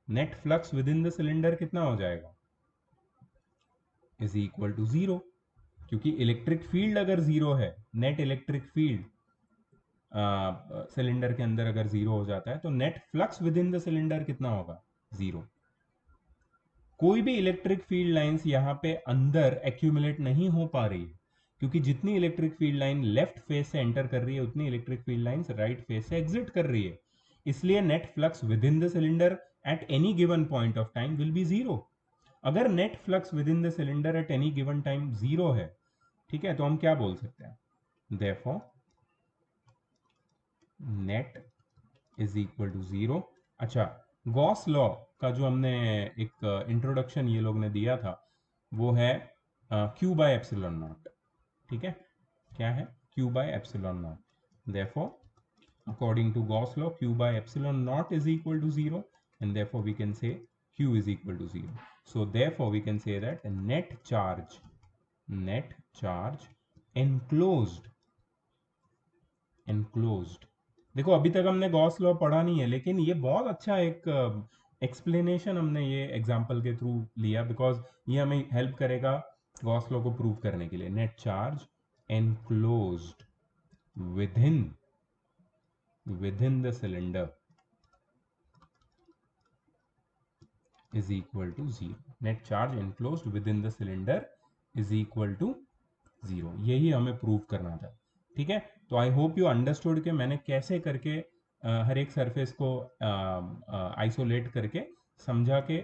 net flux within the cylinder कितना हो जाएगा? Is equal to zero. क्योंकि इलेक्ट्रिक फील्ड अगर जीरो है, नेट इलेक्ट्रिक फील्ड सिलेंडर के अंदर अगर जीरो हो जाता है, तो net flux within the cylinder कितना होगा? जीरो। कोई भी इलेक्ट्रिक फील्ड लाइंस यहाँ पे अंदर एक्यूमुलेट नहीं हो पा रही है, क्योंकि जितनी electric field line left face से एंटर कर रही है उतनी electric field lines right face से एग्जिट कर रही है। इसलिए net flux within the cylinder at any given point of time will be zero. अगर net flux within the cylinder at any given time zero है, ठीक है, तो हम क्या बोल सकते हैं? therefore net is equal to zero. अच्छा, गॉस लॉ का जो हमने एक इंट्रोडक्शन ये लोग ने दिया था, वो है क्यू बाय एप्सिलॉन नॉट, ठीक है। क्या है? Q by epsilon not. therefore according to Gauss law, q by epsilon naught is equal to zero, and therefore we can say q is equal to zero. So therefore we can say that net charge enclosed। देखो अभी तक हमने Gauss law पढ़ा नहीं है, लेकिन ये बहुत अच्छा एक एक्सप्लेनेशन हमने ये एग्जांपल के थ्रू लिया, बिकॉज ये हमें हेल्प करेगा गॉस लॉ को प्रूव करने के लिए। Net charge enclosed within the cylinder is equal to zero। net charge enclosed within the cylinder is equal to zero। यही हमें प्रूव करना था, ठीक है। तो आई होप यू अंडरस्टूड कि मैंने कैसे करके हर एक सरफेस को आइसोलेट करके समझा के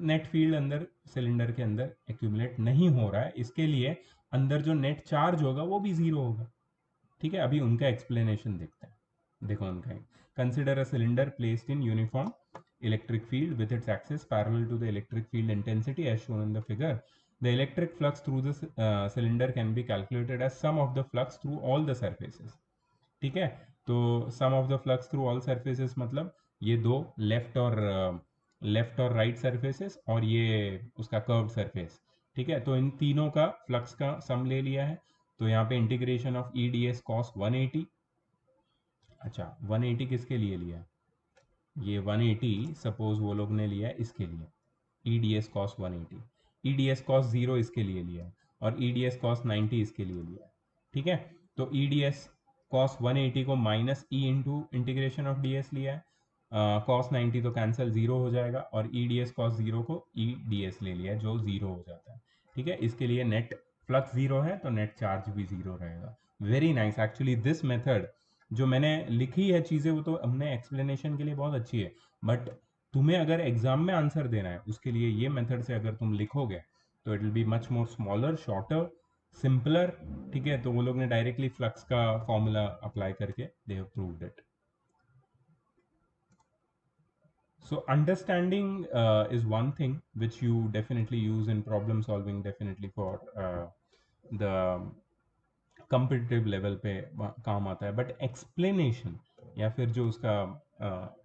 नेट फील्ड अंदर सिलेंडर के अंदर एक्यूमुलेट नहीं हो रहा है, इसके लिए अंदर जो नेट चार्ज होगा वो भी जीरो होगा, ठीक है। अभी उनका एक्सप्लेनेशन देखते हैं। देखो उनका, consider a cylinder placed in uniform electric field with its axis parallel to the electric field intensity as shown in the figure। The electric flux through the cylinder can be calculated as sum of the flux through all the surfaces। ठीक है, तो sum of the flux through all surfaces मतलब ये दो left और right surfaces और ये उसका कर्व सरफेस, ठीक है। तो इन तीनों का फ्लक्स का सम ले लिया है, तो यहाँ पे integration of E D S cos 180। अच्छा, 180 किसके लिए लिया है? ये 180 सपोज वो लोग ने लिया है इसके लिए, ई डी एस कॉस 180, ई डी एस कॉस 0 इसके लिए लिया है, और ई डी एस कॉस 90 इसके लिए लिया है, ठीक है। तो ई डी एस कॉस 180 को minus E into integration of D S लिया है, कॉस 90 तो कैंसिल जीरो हो जाएगा, और ई डी एस कॉस 0 को ई डी एस ले लिया है जो जीरो हो जाता है, ठीक है। इसके लिए नेट फ्लक्स जीरो है तो नेट चार्ज भी जीरो रहेगा। Very nice, actually this method जो मैंने लिखी है चीज़ें वो तो हमने एक्सप्लेनेशन के लिए बहुत अच्छी है, बट तुम्हें अगर एग्जाम में आंसर देना है उसके लिए ये मेथड से अगर तुम लिखोगे तो it will be much more smaller, shorter, simpler, ठीक है। तो वो लोग ने डायरेक्टली फ्लक्स का फॉर्मूला अप्लाई करके they have proved it. So understanding is one thing which you definitely use in problem solving, definitely for the competitive level पे काम आता है, बट एक्सप्लेनेशन या फिर जो उसका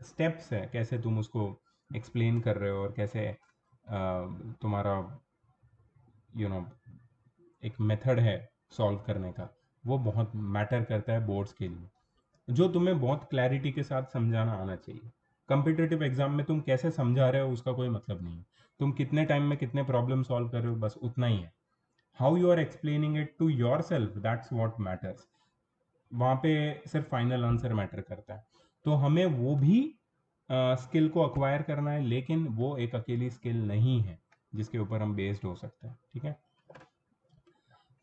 स्टेप्स है, कैसे तुम उसको एक्सप्लेन कर रहे हो और कैसे तुम्हारा यू नो एक मेथड है सॉल्व करने का, वो बहुत मैटर करता है बोर्ड्स के लिए, जो तुम्हें बहुत क्लैरिटी के साथ समझाना आना चाहिए। कम्पिटिटिव एग्जाम में तुम कैसे समझा रहे हो उसका कोई मतलब नहीं है, तुम कितने टाइम में कितने प्रॉब्लम सॉल्व कर रहे हो बस उतना ही है। How you are explaining it to yourself, that's what matters. वहाँ पे सिर्फ फाइनल आंसर मैटर करता है। तो हमें वो भी स्किल को अक्वायर करना है, लेकिन वो एक अकेली स्किल नहीं है जिसके ऊपर हम बेस्ड हो सकते हैं। ठीक है,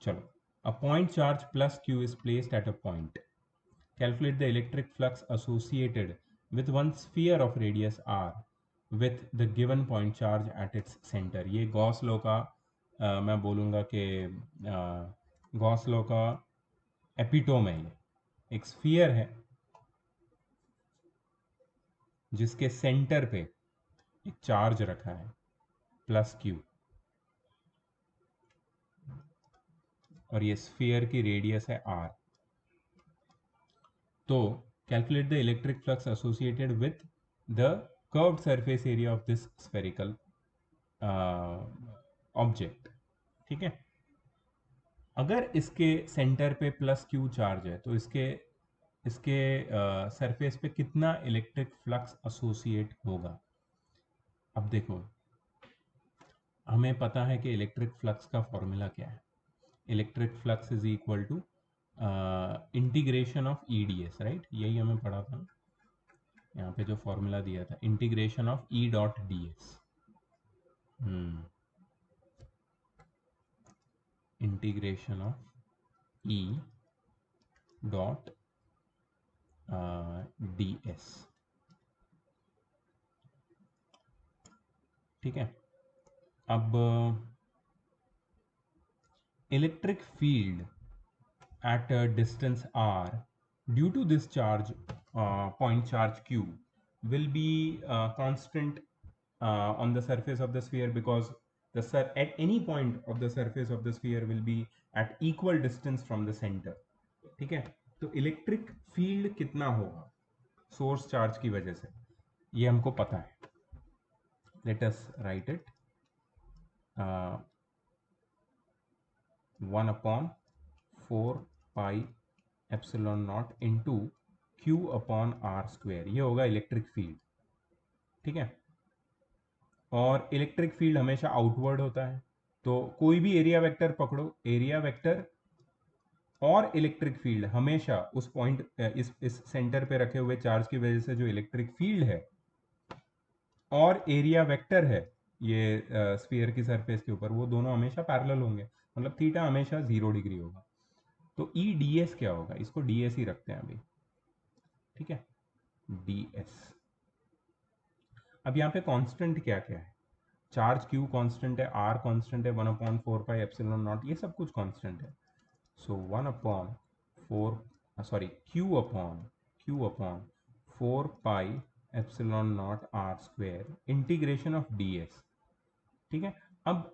चलो। अ point charge plus Q is placed at a point, calculate the electric flux associated with one sphere of radius r with the given point charge at its center। ये गॉस लॉ का मैं बोलूँगा कि गॉस लॉ का epitome है। ये एक sphere है जिसके सेंटर पे एक चार्ज रखा है प्लस क्यू, और ये स्फीयर की रेडियस है आर। तो calculate the electric flux associated with the curved surface area of this spherical object. ठीक है, अगर इसके सेंटर पे प्लस क्यू चार्ज है तो इसके इसके सरफेस पे कितना इलेक्ट्रिक फ्लक्स एसोसिएट होगा। अब देखो, हमें पता है कि इलेक्ट्रिक फ्लक्स का फॉर्मूला क्या है। Electric flux is equal to integration of E D S, right, यही हमें पढ़ा था। यहाँ पे जो फॉर्मूला दिया था, integration of E dot D S, integration of E dot D S. ठीक है, अब electric field at a distance r due to this charge, point charge q, will be constant on the surface of the sphere, because at any point of the surface of the sphere will be at equal distance from the center। ठीक है, तो electric field कितना होगा source charge की वजह से, ये हमको पता है। Let us write it, 1/4 pi epsilon naught into Q upon R square, ये होगा इलेक्ट्रिक फील्ड। ठीक है, और इलेक्ट्रिक फील्ड हमेशा आउटवर्ड होता है, तो कोई भी एरिया वेक्टर पकड़ो, एरिया वेक्टर और इलेक्ट्रिक फील्ड हमेशा उस पॉइंट इस सेंटर पे रखे हुए चार्ज की वजह से जो इलेक्ट्रिक फील्ड है और एरिया वेक्टर है ये स्फीयर की सरफेस के ऊपर, वो दोनों हमेशा पैरेलल होंगे, मतलब थीटा हमेशा 0 डिग्री होगा। तो ई डी एस क्या होगा, इसको डी एस ही रखते हैं अभी। ठीक है, डी एस। अब यहाँ पे कांस्टेंट क्या क्या है, चार्ज क्यू कांस्टेंट है, आर कांस्टेंट है, 1/4 पाई एप्सिलॉन नॉट, ये सब कुछ कांस्टेंट है। So 1/4 sorry Q upon 4 pi epsilon naught R square integration of D S. ठीक है, अब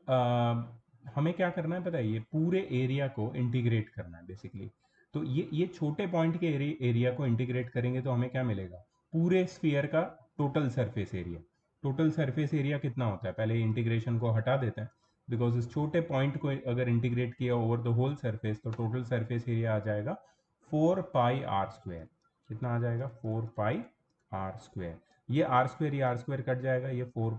हमें क्या करना है पता है, ये पूरे एरिया को इंटीग्रेट करना है बेसिकली। तो ये छोटे पॉइंट के एरिया को इंटीग्रेट करेंगे तो हमें क्या मिलेगा, पूरे स्फीयर का total surface area. Total surface area कितना होता है, पहले इंटीग्रेशन को हटा देते हैं, बिकॉज इस छोटे पॉइंट को अगर इंटीग्रेट किया ओवर द होल सरफेस तो टोटल सरफेस एरिया आ जाएगा 4 पाई आर स्क्वेयर। कितना आ जाएगा, 4 पाई आर स्क्वेयर। ये आर स्क्वेयर ये आर स्क्वेयर कट जाएगा, ये 4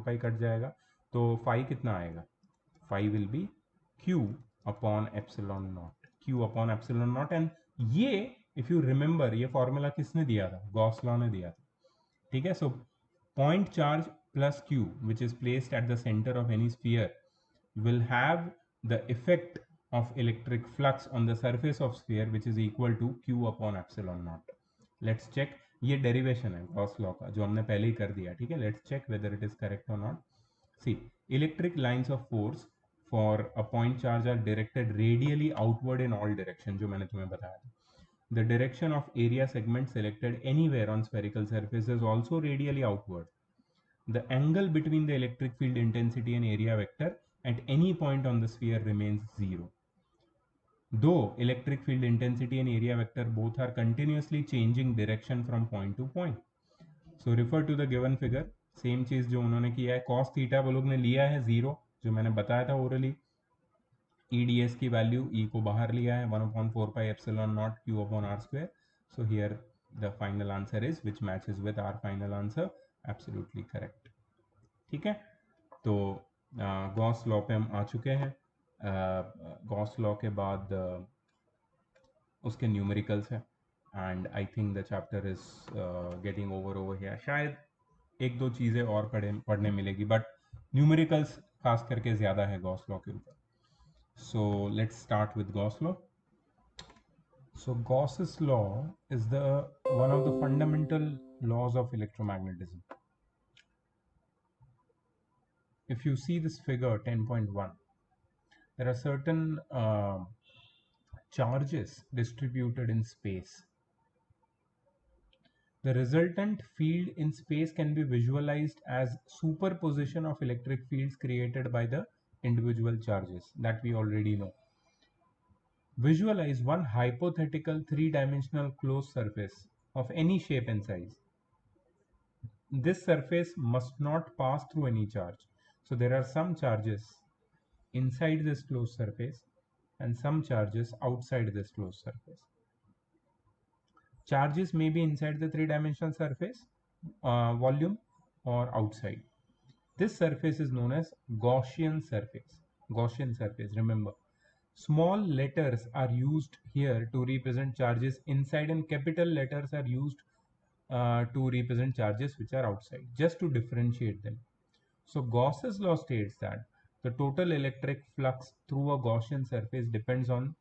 पाई कट जाएगा, तो फाई कितना आएगा, phi will be Q upon epsilon naught, Q upon epsilon naught. And ये इफ यू रिमेंबर ये फॉर्मूला किसने दिया था, गॉस लॉ ने दिया था। ठीक है, so point charge plus Q which is placed at the centre of any sphere will have the effect of electric flux on the surface of sphere which is equal to q upon epsilon naught। let's check, ये derivation है Gauss law का जो हमने पहले ही कर दिया। ठीक है, let's check whether it is correct और not. See, electric lines of force for a point charge are directed radially outward in all direction, जो मैंने तुम्हें बताया था। The direction of area segment selected anywhere on spherical surface is also radially outward। The angle between the electric field intensity and area vector at any point on the sphere remains zero, though electric field intensity and area vector both are continuously changing direction from point to point। So refer to the given figure। Same चीज जो उन्होंने किया है, cos theta वो लोग ने लिया है 0, जो मैंने बताया था ओरली। ई डी एस की वैल्यू ई को बाहर लिया है 1/4 pi epsilon naught Q upon R square. So here the final answer is which matches with our final answer, absolutely correct. ठीक है, तो गॉस लॉ पे हम आ चुके हैं। गॉस लॉ के बाद उसके न्यूमेरिकल्स हैं, and I think the chapter is getting over here. शायद एक दो चीज़ें और पढ़ने मिलेगी, बट न्यूमेरिकल्स खास करके ज़्यादा है गॉस लॉ के ऊपर। So let's start with Gauss law. So Gauss's law is the one of the fundamental laws of electromagnetism. If you see this figure 10.1, there are certain charges distributed in space. The resultant field in space can be visualized as superposition of electric fields created by the individual charges that we already know. Visualize one hypothetical three-dimensional closed surface of any shape and size. This surface must not pass through any charge. So there are some charges inside this closed surface and some charges outside this closed surface. Charges may be inside the three-dimensional surface volume or outside. This surface is known as Gaussian surface. Gaussian surface, remember. Small letters are used here to represent charges inside, and capital letters are used to represent charges which are outside, just to differentiate them. So Gauss's law states that the total electric flux through a Gaussian surface depends on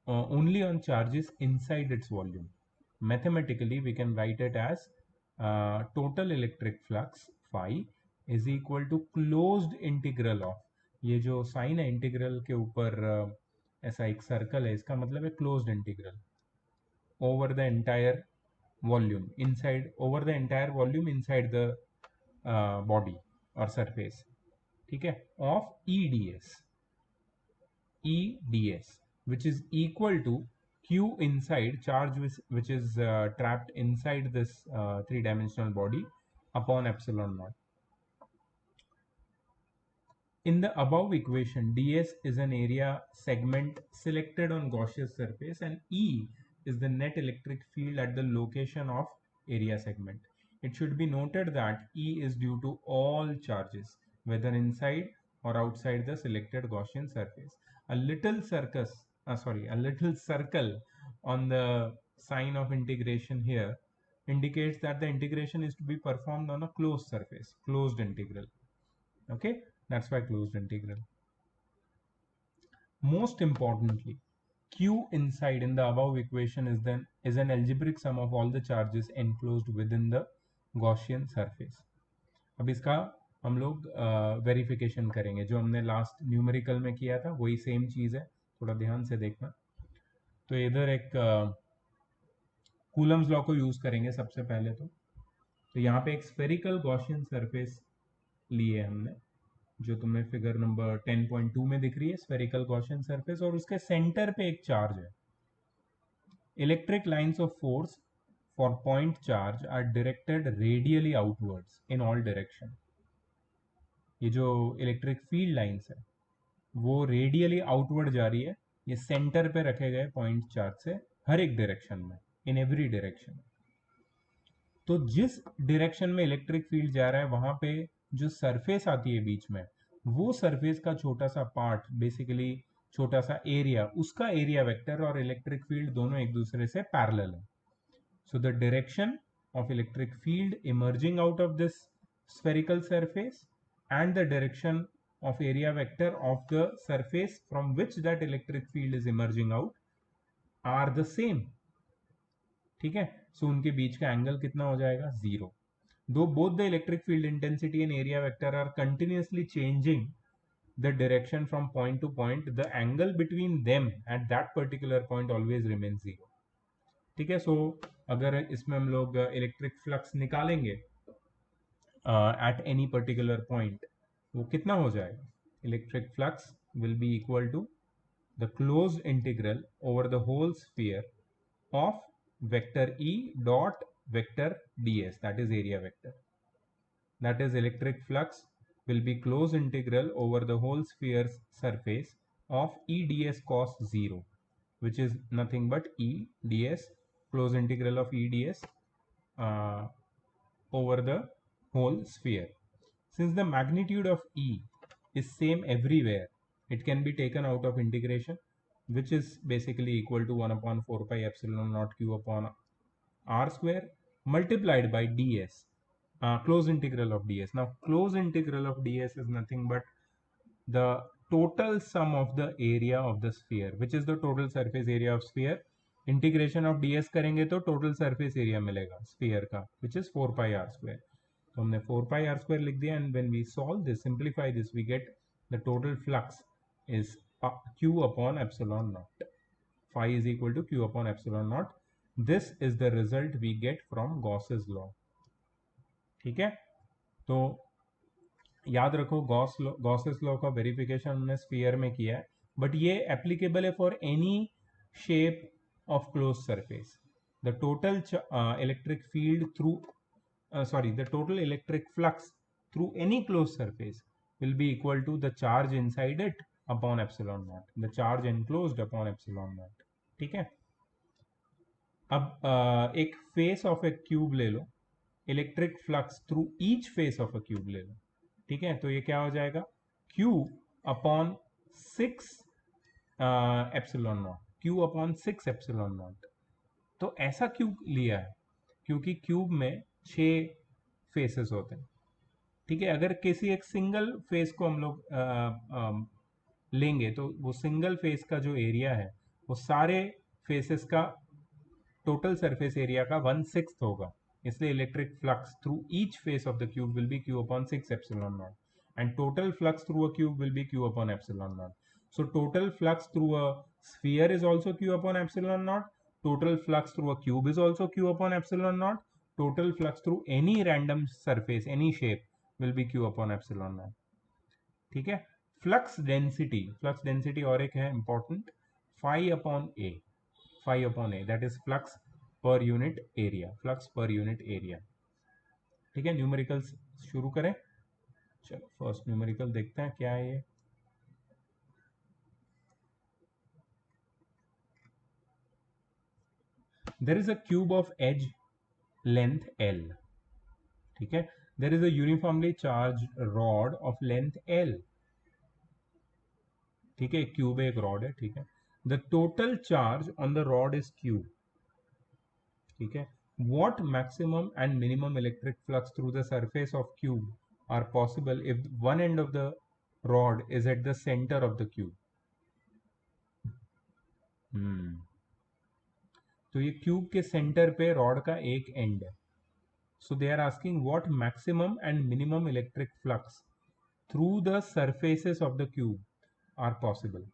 only on charges inside its volume. Mathematically, we can write it as total electric flux phi is equal to closed integral of, ये जो sign है integral के ऊपर ऐसा एक circle है, इसका मतलब है closed integral over the entire volume inside, over the entire volume inside the body और सरफेस, ठीक है, of EDS, which is equal to Q inside, charge which is trapped inside this three-dimensional body, upon epsilon naught. In the above equation, ds is an area segment selected on Gaussian surface, and E is the net electric field at the location of area segment. It should be noted that E is due to all charges, whether inside or outside the selected Gaussian surface. A little circle on the sign of integration here indicates that the integration is to be performed on a closed surface, closed integral. Okay, that's why closed integral. Most importantly, Q inside in the above equation is an algebraic sum of all the charges enclosed within the Gaussian surface. अब इसका हम लोग verification करेंगे, जो हमने last numerical में किया था वही सेम चीज़ है, थोड़ा ध्यान से देखना। तो इधर एक कूलम्स लॉ को यूज़ करेंगे सबसे पहले। तो यहाँ पे एक स्फेरिकल गॉसियन सरफेस लिए हमने, जो तुम्हें फिगर नंबर 10.2 में दिख रही है, स्फेरिकल गॉसियन सरफेस, और उसके सेंटर पे एक चार्ज है। Electric lines of force for point charge are directed radially outwards in all direction. ये जो इलेक्ट्रिक फील्ड लाइंस है वो रेडियली आउटवर्ड जा रही है, ये सेंटर पे रखे गए पॉइंट चार्ज से हर एक डायरेक्शन में, इन एवरी डायरेक्शन। तो जिस डायरेक्शन में इलेक्ट्रिक फील्ड जा रहा है वहां पे जो सरफेस आती है बीच में, वो सरफेस का छोटा सा पार्ट, बेसिकली छोटा सा एरिया, उसका एरिया वेक्टर और इलेक्ट्रिक फील्ड दोनों एक दूसरे से पैरेलल है। So the direction of electric field emerging out of this spherical surface and the direction of area vector of the surface from which that electric field is emerging out are the same, ठीक है। सो उनके बीच का angle कितना हो जाएगा, 0। Though both the electric field intensity and area vector are continuously changing the direction from point to point, the angle between them at that particular point always remains 0, ठीक है। सो अगर इसमें हम लोग इलेक्ट्रिक फ्लक्स निकालेंगे at any particular point, वो कितना हो जाएगा, electric flux will be equal to the closed integral over the whole sphere of vector E dot vector ds, that is area vector. That is, electric flux will be closed integral over the whole sphere's surface of E ds cos 0, which is nothing but E ds, closed integral of E ds over the whole sphere. Since the magnitude of E is same everywhere It can be taken out of integration, which is basically equal to 1 upon 4 pi epsilon naught q upon r square multiplied by ds, closed integral of ds. Now closed integral of ds is nothing but the total sum of the area of the sphere, which is the total surface area of sphere. Integration of ds करेंगे तो total surface area मिलेगा sphere का, which is 4 pi r square. तो हमने 4 pi r square लिख दिया, and when we solve this, simplify this, we get the total flux is q upon epsilon naught. Phi is equal to q upon epsilon naught. This is the result we get from Gauss's law. ठीक है, तो याद रखो Gauss's law का verification हमने sphere में किया है, बट ये एप्लीकेबल है for any shape of close surface. The total electric field through the total electric flux through any closed surface will be equal to the charge inside it upon epsilon naught, the charge enclosed upon epsilon naught. ठीक है, अब एक face of a cube ले लो, electric flux through each face of a cube ले लो. ठीक है, तो ये क्या हो जाएगा, Q upon 6 epsilon not, Q upon 6 epsilon not. तो ऐसा क्यों लिया है, क्योंकि क्यूब में 6 फेसेस होते हैं. ठीक है, अगर किसी एक सिंगल फेस को हम लोग लेंगे तो वो सिंगल फेस का जो एरिया है वो सारे फेसेस का टोटल सरफेस एरिया का 1/6 होगा. इसलिए electric flux through each face of the cube will be q upon 6 epsilon naught, and total flux through a cube will be q upon epsilon naught. So total flux through a sphere is also q upon epsilon naught. Total flux through a cube is also q upon epsilon naught. Total flux through any random surface, any shape, will be q upon epsilon naught. ठीक है, flux density और एक है important, phi upon a, that is flux per unit area. ठीक है, numericals शुरू करें. चलो फर्स्ट न्यूमेरिकल देखते हैं क्या है ये. There is a cube of edge length l. ठीक है, there is a uniformly charge rod of length l. ठीक है, क्यूब एक रॉड है. ठीक है, the total charge on the rod is q. ठीक है, what maximum and minimum electric flux through the surface of cube are possible if one end of the rod is at the center of the cube. तो ये cube के centre पे rod का एक end है. So they are asking what maximum and minimum electric flux through the surfaces of the cube are possible.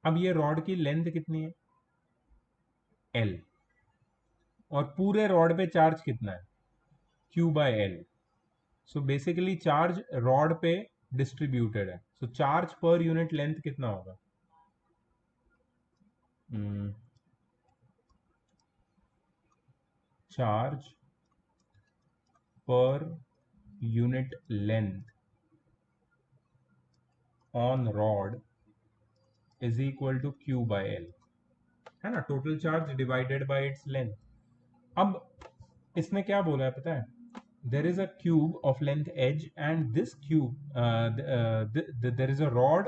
अब ये rod की लेंथ कितनी है, L, और पूरे रॉड पे चार्ज कितना है, Q by L. So basically charge rod पे डिस्ट्रीब्यूटेड है. So charge per unit length कितना होगा, charge per unit length on rod is equal to Q by L, है ना, total charge divided by its length. अब इसने क्या बोला है पता है, there is a cube of length h and this cube there is a rod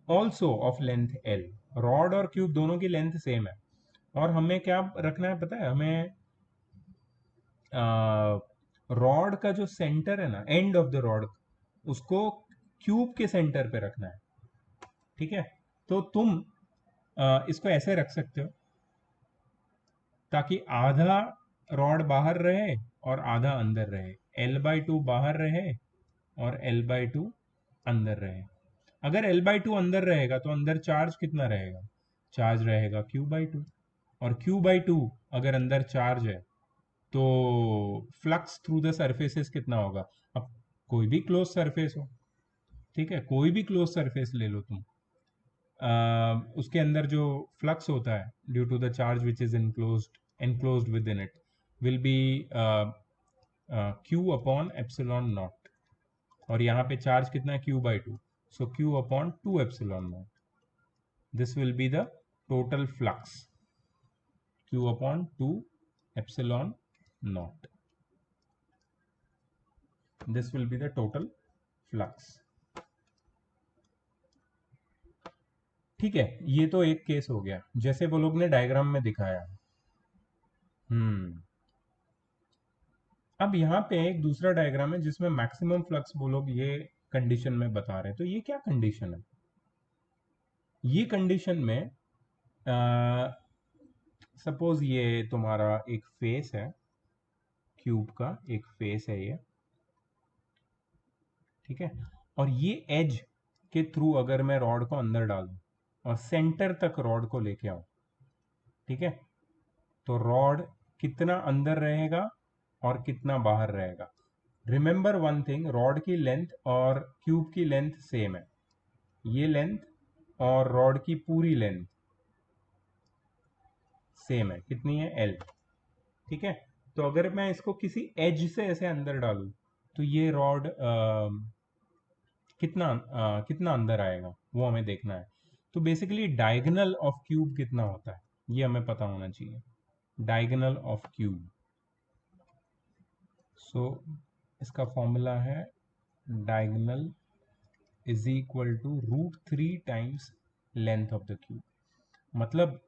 also of length L. Rod और क्यूब दोनों की लेंथ सेम है, और हमें क्या रखना है पता है, हमें रॉड का जो सेंटर है ना, एंड ऑफ द रॉड, उसको क्यूब के सेंटर पे रखना है. ठीक है, तो तुम इसको ऐसे रख सकते हो ताकि आधा रॉड बाहर रहे और आधा अंदर रहे, L/2 बाहर रहे और L/2 अंदर रहे. अगर L/2 अंदर रहेगा तो अंदर चार्ज कितना रहेगा, चार्ज रहेगा Q/2, और Q/2 अगर अंदर चार्ज है तो फ्लक्स थ्रू द सरफेसेस कितना होगा. अब कोई भी क्लोज सरफेस हो, ठीक है, कोई भी क्लोज सरफेस ले लो तुम, उसके अंदर जो फ्लक्स होता है due to the charge which is enclosed within it will be Q upon epsilon naught, और यहाँ पे चार्ज कितना है, Q/2, so Q upon 2 epsilon naught. This will be the total flux, Q upon 2 epsilon naught. This will be the total flux. ठीक है, ये तो एक केस हो गया जैसे वो लोग ने डायग्राम में दिखाया। हम्म। अब यहाँ पे एक दूसरा डायग्राम है जिसमें मैक्सिमम फ्लक्स वो लोग ये कंडीशन में बता रहे हैं। तो ये क्या कंडीशन है? ये कंडीशन में सपोज ये तुम्हारा एक फेस है, क्यूब का एक फेस है ये, ठीक है। और ये एज के थ्रू अगर मैं रॉड को अंदर डालूं और सेंटर तक रॉड को लेके आऊं, ठीक है, तो रॉड कितना अंदर रहेगा और कितना बाहर रहेगा। रिमेंबर वन थिंग, रॉड की लेंथ और क्यूब की लेंथ सेम है। ये लेंथ और रॉड की पूरी लेंथ सेम है, कितनी है? एल। ठीक है। तो अगर मैं इसको किसी एज से ऐसे अंदर डालूं तो ये रॉड कितना अंदर आएगा वो हमें देखना है। तो बेसिकली डायगोनल ऑफ क्यूब कितना होता है ये हमें पता होना चाहिए। डायगोनल ऑफ क्यूब, सो इसका फॉर्मूला है diagonal is equal to √3 times length of the cube. मतलब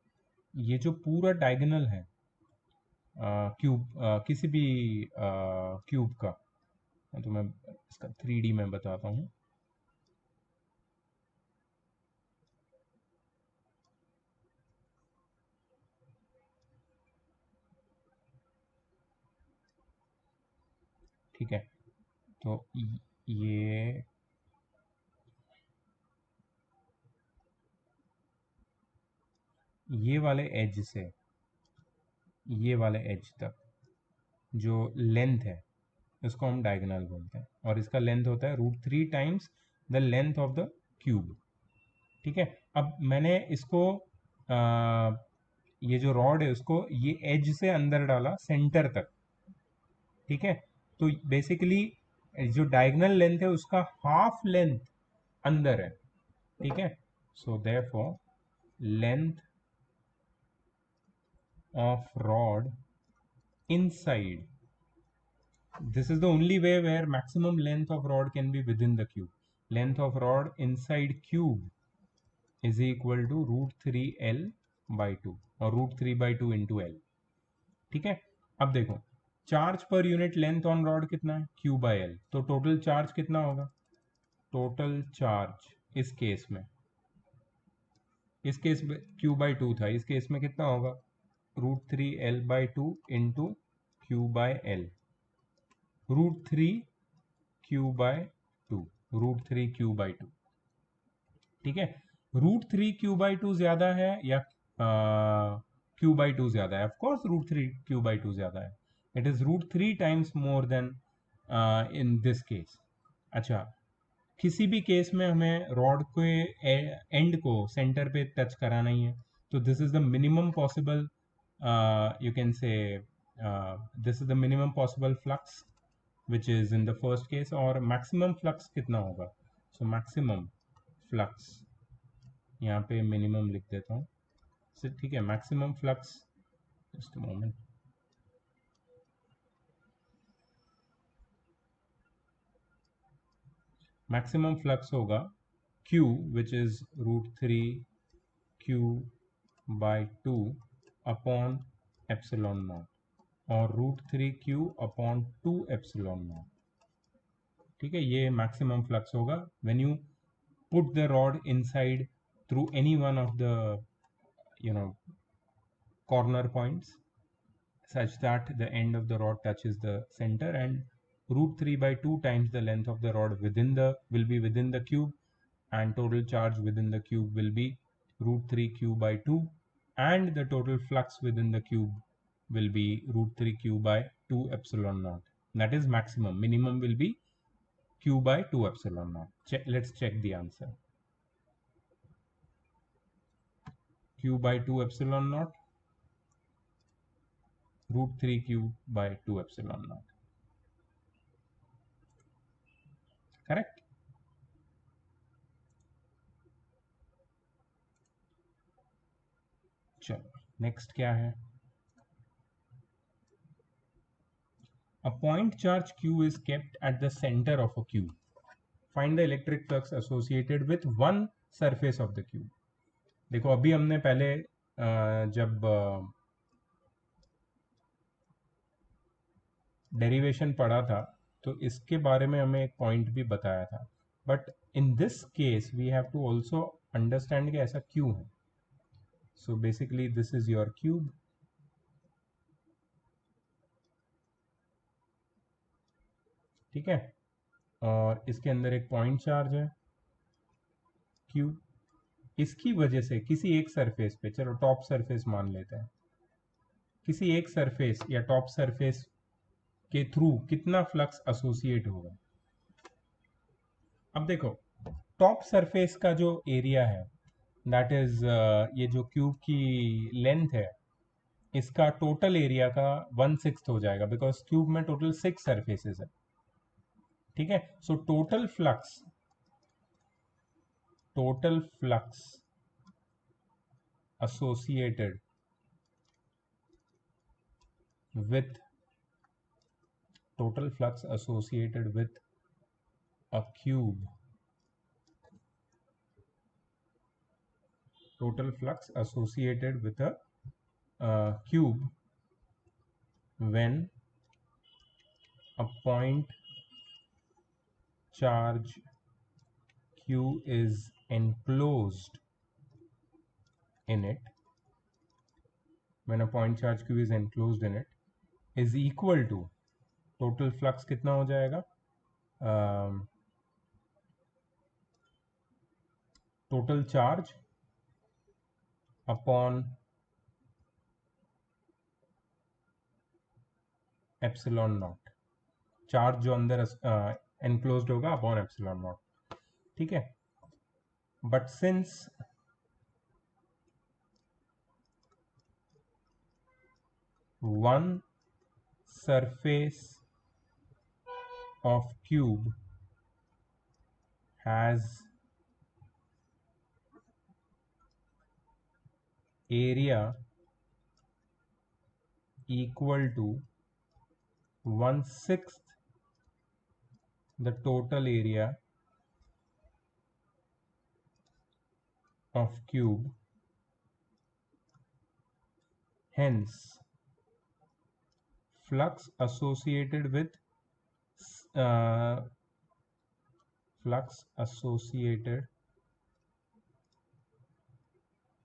ये जो पूरा डायगोनल है क्यूब, किसी भी क्यूब का, तो मैं इसका 3D में बताता हूँ। ठीक है। तो ये वाले एज से ये वाले एज तक जो लेंथ है इसको हम डायगोनल बोलते हैं, और इसका लेंथ होता है √3 times the length of the cube. ठीक है। अब मैंने इसको ये जो रॉड है उसको ये एज से अंदर डाला सेंटर तक, ठीक है। तो बेसिकली जो डायगोनल लेंथ है उसका हाफ लेंथ अंदर है, ठीक है। So therefore length of rod inside, this is the only way where maximum length of rod can be within the cube. Length of rod inside cube is equal to √3 L by 2 और √3/2 into L। ठीक है। अब देखो charge per unit length on rod कितना है? Q by L। तो total charge कितना होगा? टोटल चार्ज इस केस में Q/2 था, इस केस में कितना होगा? √3L/2 into Q/L, √3Q/2, √3Q/2। ठीक है। √3Q/2 ज्यादा है या Q/2 ज्यादा है? ऑफकोर्स √3Q/2 ज्यादा है। It is √3 times more then in this case. अच्छा, किसी भी केस में हमें रॉड के एंड को सेंटर पे टच कराना ही है, तो this is the minimum possible, you can से this is the minimum possible flux which is in the first case. और मैक्सिमम फ्लक्स कितना होगा? सो मैक्सिमम फ्लक्स, यहाँ पे मिनिमम लिख देता हूँ, ठीक है। Maximum flux, just a moment, maximum flux होगा Q which is √3Q/2 upon epsilon not और √3Q/2 एप्सिलॉन नॉट। ठीक है, ये मैक्सिमम फ्लक्स होगा when you put the rod inside through any one of the corner points such that the end of the rod touches the center, and √3/2 times the length of the rod will be within the cube, and total charge within the cube will be √3Q/2, and the total flux within the cube will be √3Q/2 epsilon naught. That is maximum. Minimum will be Q/2 epsilon naught. Let's check the answer. Q/2 epsilon naught, √3Q/2 epsilon naught. Correct? चलो next क्या है? A point charge Q is kept at the center of a cube. Find the electric flux associated with one surface of the cube. देखो अभी हमने पहले जब derivation पढ़ा था तो इसके बारे में हमें एक पॉइंट भी बताया था, but in this case we have to also understand कि ऐसा क्यों है. So basically this is your cube. ठीक है, और इसके अंदर एक पॉइंट चार्ज है क्यू. इसकी वजह से किसी एक सरफेस पे, चलो टॉप सरफेस मान लेते हैं, किसी एक सरफेस या टॉप सरफेस के थ्रू कितना फ्लक्स एसोसिएट होगा. अब देखो टॉप सरफेस का जो एरिया है दैट इज ये जो क्यूब की लेंथ है, इसका टोटल एरिया का 1/6 हो जाएगा, बिकॉज क्यूब में टोटल 6 सरफेसेस है. ठीक है, so total flux associated with total flux associated with a cube, total flux associated with a cube when a point charge q is enclosed in it, when a point charge q is enclosed in it, is equal to total flux कितना हो जाएगा, total charge upon epsilon not. Charge जो अंदर enclosed होगा upon epsilon naught. ठीक है, but since one surface of cube has area equal to 1/6 the total area of cube, hence flux associated with uh, flux associated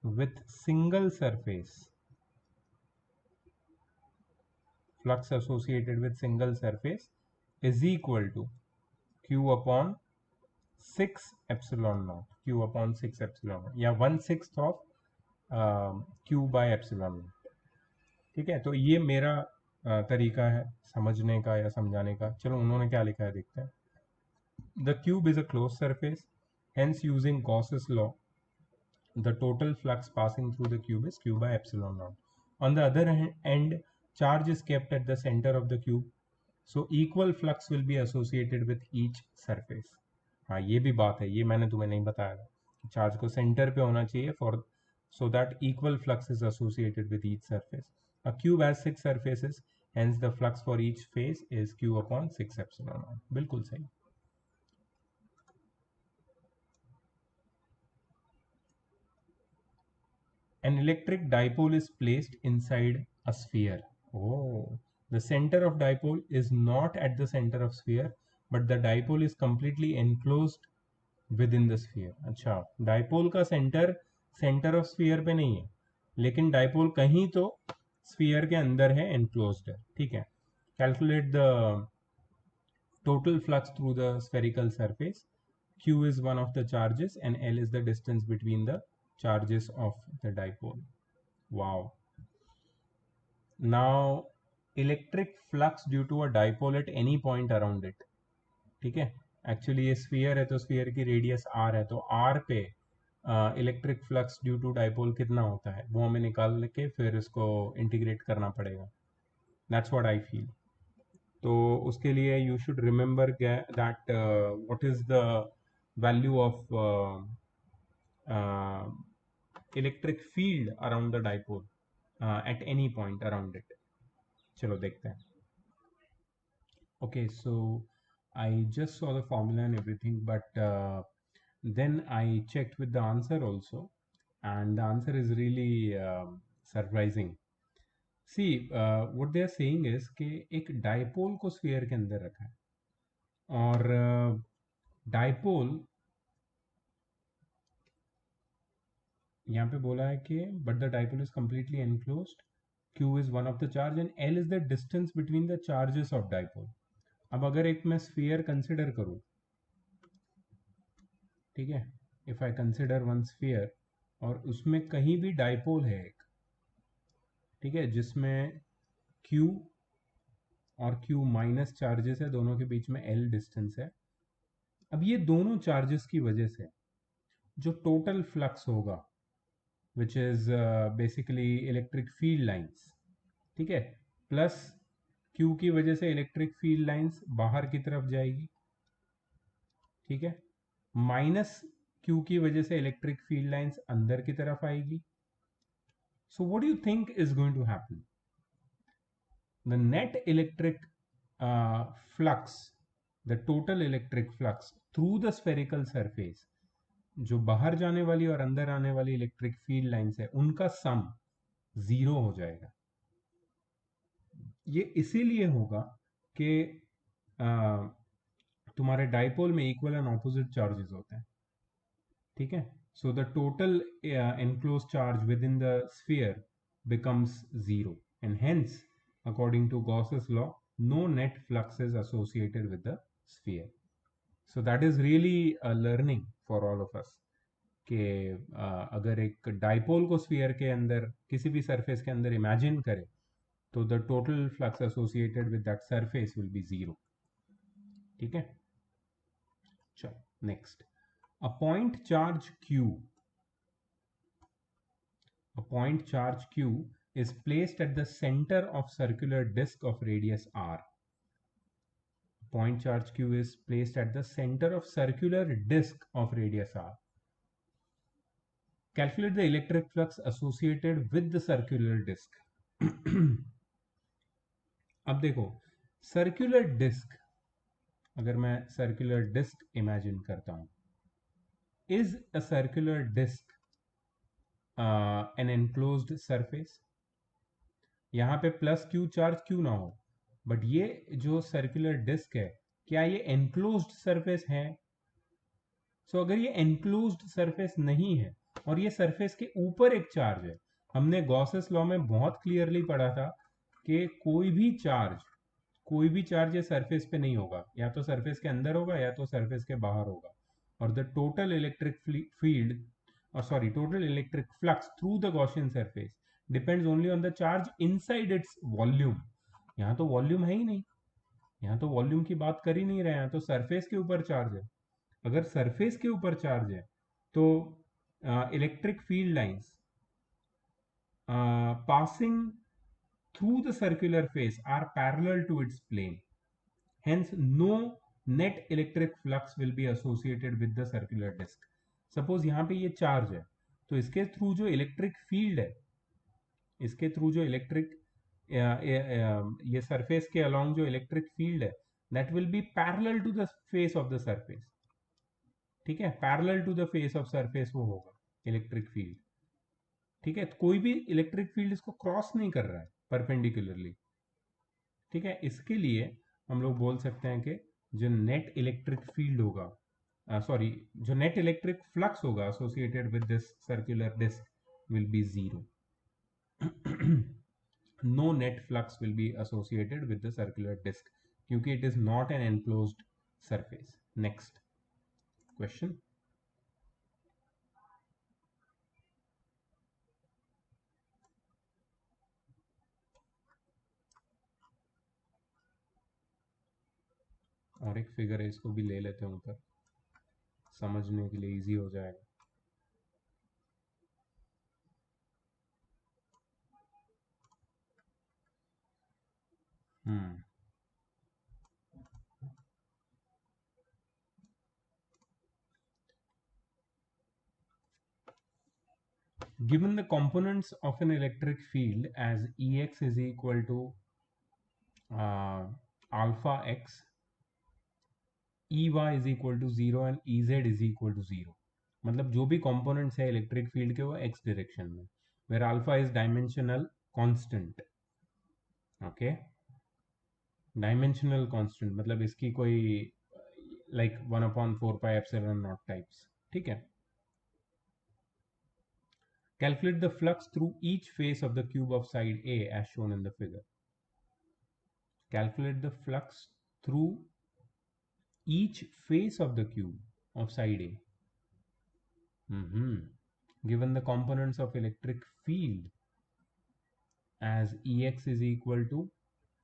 with single surface, flux associated with single surface is equal to q upon 6 epsilon naught, q upon 6 epsilon naught, या 1/6 of q by epsilon naught. ठीक है, तो ये मेरा तरीका है समझने का या समझाने का. चलो उन्होंने क्या लिखा है देखते हैं. The cube is a close surface, hence using Gauss's law the total flux passing through the cube is q by epsilon naught. On the other end, charge is kept at the center of the cube, so equal flux will be associated with each surface. हाँ ये भी बात है, ये मैंने तुम्हें नहीं बताया था. चार्ज को सेंटर पे होना चाहिए for so that equal flux is associated with each surface. A cube has 6 surfaces, hence the flux for each face is q upon 6 epsilon naught. बिल्कुल सही. An electric dipole is placed inside a sphere. Oh, the center of dipole is not at the center of sphere, but the dipole is completely enclosed within the sphere. अच्छा, dipole का centre of sphere पे नहीं है, लेकिन dipole कहीं तो sphere के अंदर है, enclosed है. ठीक है, calculate the total flux through the spherical surface. Q is one of the charges and L is the distance between the charges of the dipole. Wow. Now electric flux due to a dipole at any point around it. ठीक है, actually ये sphere है तो sphere की radius r है, तो r पे electric flux due to dipole कितना होता है वो हमें निकाल के फिर इसको इंटीग्रेट करना पड़ेगा. That's what I feel. तो उसके लिए you should remember that what is the value of electric field around the dipole at any point around it. चलो देखते हैं. Okay, so I just saw the formula and everything, but then I checked with the answer also. and the answer is really surprising. See what they are saying is कि एक dipole को sphere के अंदर रखा है, और dipole यहाँ पे बोला है कि but the dipole is completely enclosed, q is one of the charge and l is the distance between the charges of dipole. अब अगर एक मैं स्फीयर कंसिडर करूं, ठीक है, if I consider one sphere और उसमें कहीं भी डाइपोल है एक, ठीक है, जिसमें q और q माइनस चार्जेस है, दोनों के बीच में l डिस्टेंस है. अब ये दोनों चार्जेस की वजह से जो टोटल फ्लक्स होगा, which is basically electric field lines, ठीक है, प्लस क्यू की वजह से इलेक्ट्रिक फील्ड लाइंस बाहर की तरफ जाएगी, ठीक है, माइनस क्यू की वजह से इलेक्ट्रिक फील्ड लाइंस अंदर की तरफ आएगी. So what do you think is going to happen? The net electric flux, the total electric flux through the spherical surface, जो बाहर जाने वाली और अंदर आने वाली इलेक्ट्रिक फील्ड लाइंस है, उनका सम 0 हो जाएगा. ये इसीलिए होगा कि तुम्हारे डाइपोल में इक्वल एंड ऑपोजिट चार्जेस होते हैं, ठीक है. So the total enclosed charge within the sphere becomes 0, and hence according to Gauss's law no net flux is associated with the sphere. So that is really a learning for all of us कि अगर एक dipole को sphere के अंदर किसी भी surface के अंदर इमेजिन करें, तो the total flux associated with that surface will be 0, ठीक है. चलो next. A point charge q, a point charge q is placed at the center of circular disk of radius r. Point charge q is placed at the center of circular disk of radius r. Calculate the electric flux associated with the circular disk. अब देखो, circular disc, अगर मैं circular disc imagine करता हूं, is a circular disc an enclosed surface? यहां पे plus Q charge क्यों ना हो, बट ये जो सर्कुलर डिस्क है, क्या ये एनक्लोज्ड सरफेस है? सो अगर ये एनक्लोज्ड सरफेस नहीं है और ये सरफेस के ऊपर एक चार्ज है, हमने गॉसेस लॉ में बहुत क्लियरली पढ़ा था कि कोई भी चार्ज ये सरफेस पे नहीं होगा, या तो सरफेस के अंदर होगा या तो सरफेस के बाहर होगा. और the total electric field, or sorry, total electric flux through the Gaussian surface depends only on the charge inside its volume. यहाँ तो वॉल्यूम है ही नहीं, यहाँ तो वॉल्यूम की बात कर ही नहीं रहे हैं, तो सरफेस के ऊपर चार्ज है. अगर सरफेस के ऊपर चार्ज है तो electric field lines passing through the circular face are parallel to its plane. Hence, no net electric flux will be associated with the circular disk. Suppose यहाँ पे ये चार्ज है, तो इसके थ्रू जो इलेक्ट्रिक फील्ड है, इसके थ्रू जो इलेक्ट्रिक ये सरफेस के अलोंग जो इलेक्ट्रिक फील्ड है, that will be parallel to the face of the surface, ठीक है, parallel to the face of surface वो होगा इलेक्ट्रिक फील्ड, ठीक है. कोई भी इलेक्ट्रिक फील्ड इसको क्रॉस नहीं कर रहा है परपेंडिकुलरली, ठीक है. इसके लिए हम लोग बोल सकते हैं कि जो नेट इलेक्ट्रिक फील्ड होगा, सॉरी, जो नेट इलेक्ट्रिक फ्लक्स होगा associated with this circular disc will be 0. No net flux will be associated with the circular disk क्योंकि it is not an enclosed surface. Next question. और एक figure है, इसको भी ले लेते हैं ऊपर, समझने के लिए इजी हो जाएगा. Given the components of an electric field as Ex is equal to alpha x, Ey is equal to 0 and Ez is equal to 0. मतलब जो भी कंपोनेंट्स है इलेक्ट्रिक फील्ड के वो एक्स डायरेक्शन में, where alpha is dimensional constant. Okay, dimensional constant मतलब इसकी कोई like 1/4 pi epsilon naught types, ठीक है। Calculate the flux through each face of the cube of side A as shown in the figure. Calculate the flux through each face of the cube of side A. Given the components of electric field as Ex is equal to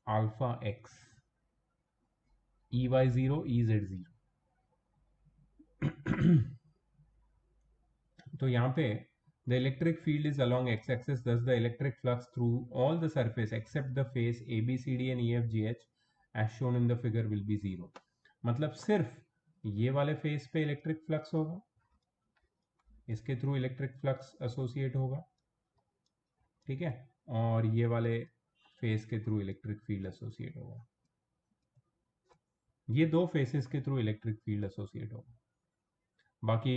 alpha x, Ey0, Ez0. तो यहाँ पे the electric field is along x-axis, thus the electric flux through all the surface except the face ABCD and EFGH as shown in the figure will be 0. मतलब सिर्फ ये वाले face पे electric flux होगा, इसके थ्रू इलेक्ट्रिक फ्लक्स एसोसिएट होगा, ठीक है, और ये वाले फेस के थ्रू इलेक्ट्रिक फील्ड एसोसिएट होगा। ये दो फेसेस के थ्रू इलेक्ट्रिक फील्ड एसोसिएट होगा। बाकी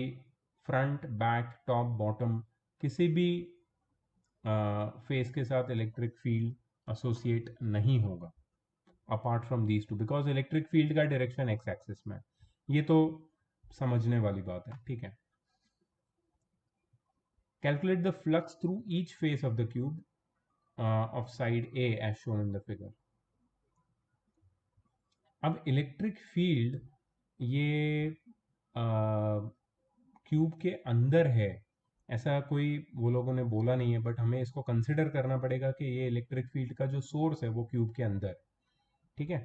फ्रंट, बैक, टॉप, बॉटम किसी भी फेस के साथ इलेक्ट्रिक फील्ड एसोसिएट नहीं होगा apart from these two, because electric field का डायरेक्शन एक्स एक्सिस में। ये तो समझने वाली बात है, ठीक है। Calculate the flux through each face of the cube of side a as shown in the figure. अब इलेक्ट्रिक फील्ड ये क्यूब के अंदर है, ऐसा कोई वो लोगों ने बोला नहीं है, बट हमें इसको कंसिडर करना पड़ेगा कि ये इलेक्ट्रिक फील्ड का जो सोर्स है वो क्यूब के अंदर, ठीक है।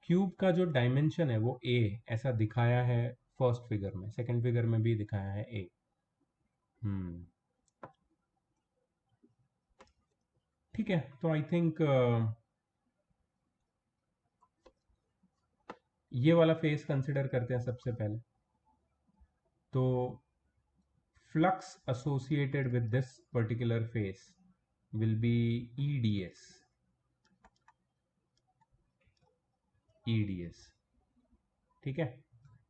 क्यूब का जो डायमेंशन है वो ए ऐसा दिखाया है फर्स्ट फिगर में, सेकंड फिगर में भी दिखाया है ए। ठीक है, तो आई थिंक ये वाला फेस कंसिडर करते हैं सबसे पहले। तो flux associated with this particular face will be EDS, EDS, ठीक है।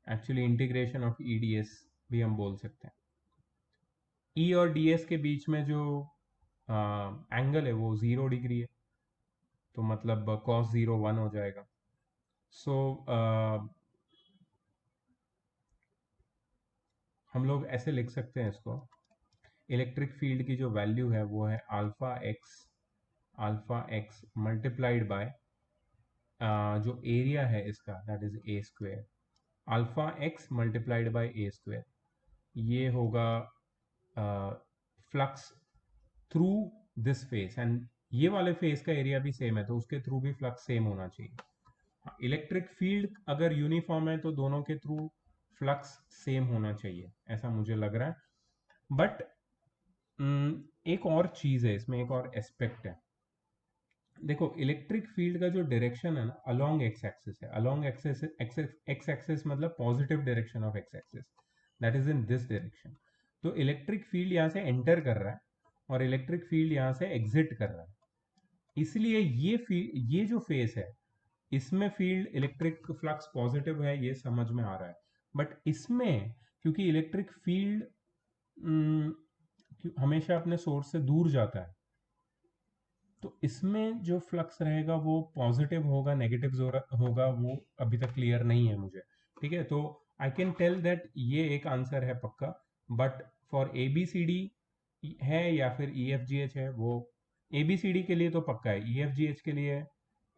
एक्चुअली इंटीग्रेशन ऑफ ईडीएस भी हम बोल सकते हैं। ई और डीएस के बीच में जो एंगल है वो 0 डिग्री है, तो मतलब cos 0 1 हो जाएगा। सो हम लोग ऐसे लिख सकते हैं इसको, इलेक्ट्रिक फील्ड की जो वैल्यू है वो है अल्फा एक्स मल्टीप्लाइड बाय जो एरिया है इसका that is a square, alpha x multiplied by A square. ये होगा flux through this face, and ये वाले फेस का एरिया भी सेम है तो उसके थ्रू भी फ्लक्स सेम होना चाहिए। इलेक्ट्रिक फील्ड अगर यूनिफॉर्म है तो दोनों के थ्रू फ्लक्स सेम होना चाहिए, ऐसा मुझे लग रहा है। बट एक और चीज है इसमें, एक और एस्पेक्ट है। देखो इलेक्ट्रिक फील्ड का जो डायरेक्शन है ना अलोंग एक्स एक्सिस है, अलोंग एक्सिस, एक्स एक्सिस मतलब positive direction of x axis, that is in this direction. तो इलेक्ट्रिक फील्ड यहाँ से एंटर कर रहा है और इलेक्ट्रिक फील्ड यहाँ से एग्जिट कर रहा है, इसलिए ये जो फेस है इसमें फील्ड इलेक्ट्रिक फ्लक्स पॉजिटिव है, ये समझ में आ रहा है। बट इसमें क्योंकि इलेक्ट्रिक फील्ड हमेशा अपने सोर्स से दूर जाता है, तो इसमें जो फ्लक्स रहेगा वो पॉजिटिव होगा, नेगेटिव होगा, वो अभी तक क्लियर नहीं है मुझे, ठीक है। तो आई कैन टेल दैट ये एक आंसर है पक्का, but for A B C D है या फिर ई एफ जी एच है, वो ए बी सी डी के लिए तो पक्का है, ई एफ जी एच के लिए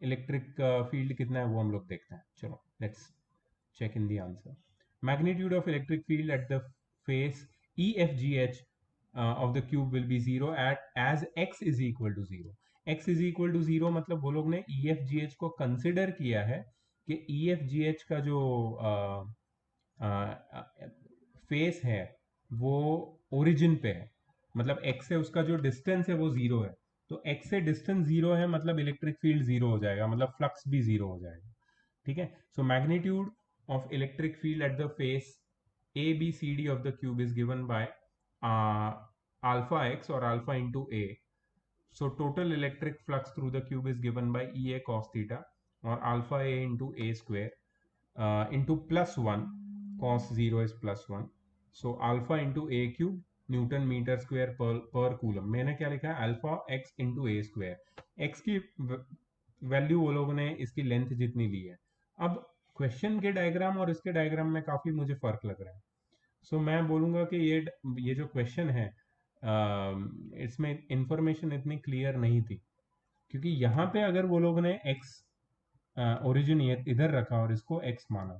इलेक्ट्रिक फील्ड कितना है वो हम लोग देखते हैं। चलो let's check in the answer. Magnitude of electric field at the face EFGH of the cube will be 0 at as x is equal to 0. x is equal to 0 मतलब वो लोग ने EFGH को कंसिडर किया है कि EFGH का जो फेस है वो ओरिजिन पे है, मतलब x से उसका जो डिस्टेंस है वो 0 है, तो x से डिस्टेंस 0 है मतलब इलेक्ट्रिक फील्ड 0 हो जाएगा, मतलब फ्लक्स भी 0 हो जाएगा, ठीक है। So magnitude of electric field at the face ABCD of the cube is given by alpha x or alpha into A. So total electric flux through the cube is given by EA cos theta or alpha A into A square into plus 1 cos 0 is +1. So alpha into a cube newton metre square पर coulomb. मैंने क्या लिखा है? Alpha X into a square. X की value वो लोगों ने इसकी लेंथ जितनी ली है. अब क्वेश्चन के डायग्राम और इसके डायग्राम में काफी मुझे फर्क लग रहा है. सो मैं बोलूंगा कि ये जो क्वेश्चन है इसमें इंफॉर्मेशन इतनी क्लियर नहीं थी, क्योंकि यहाँ पे अगर वो लोगों ने एक्स ओरिजिन इधर रखा और इसको एक्स माना,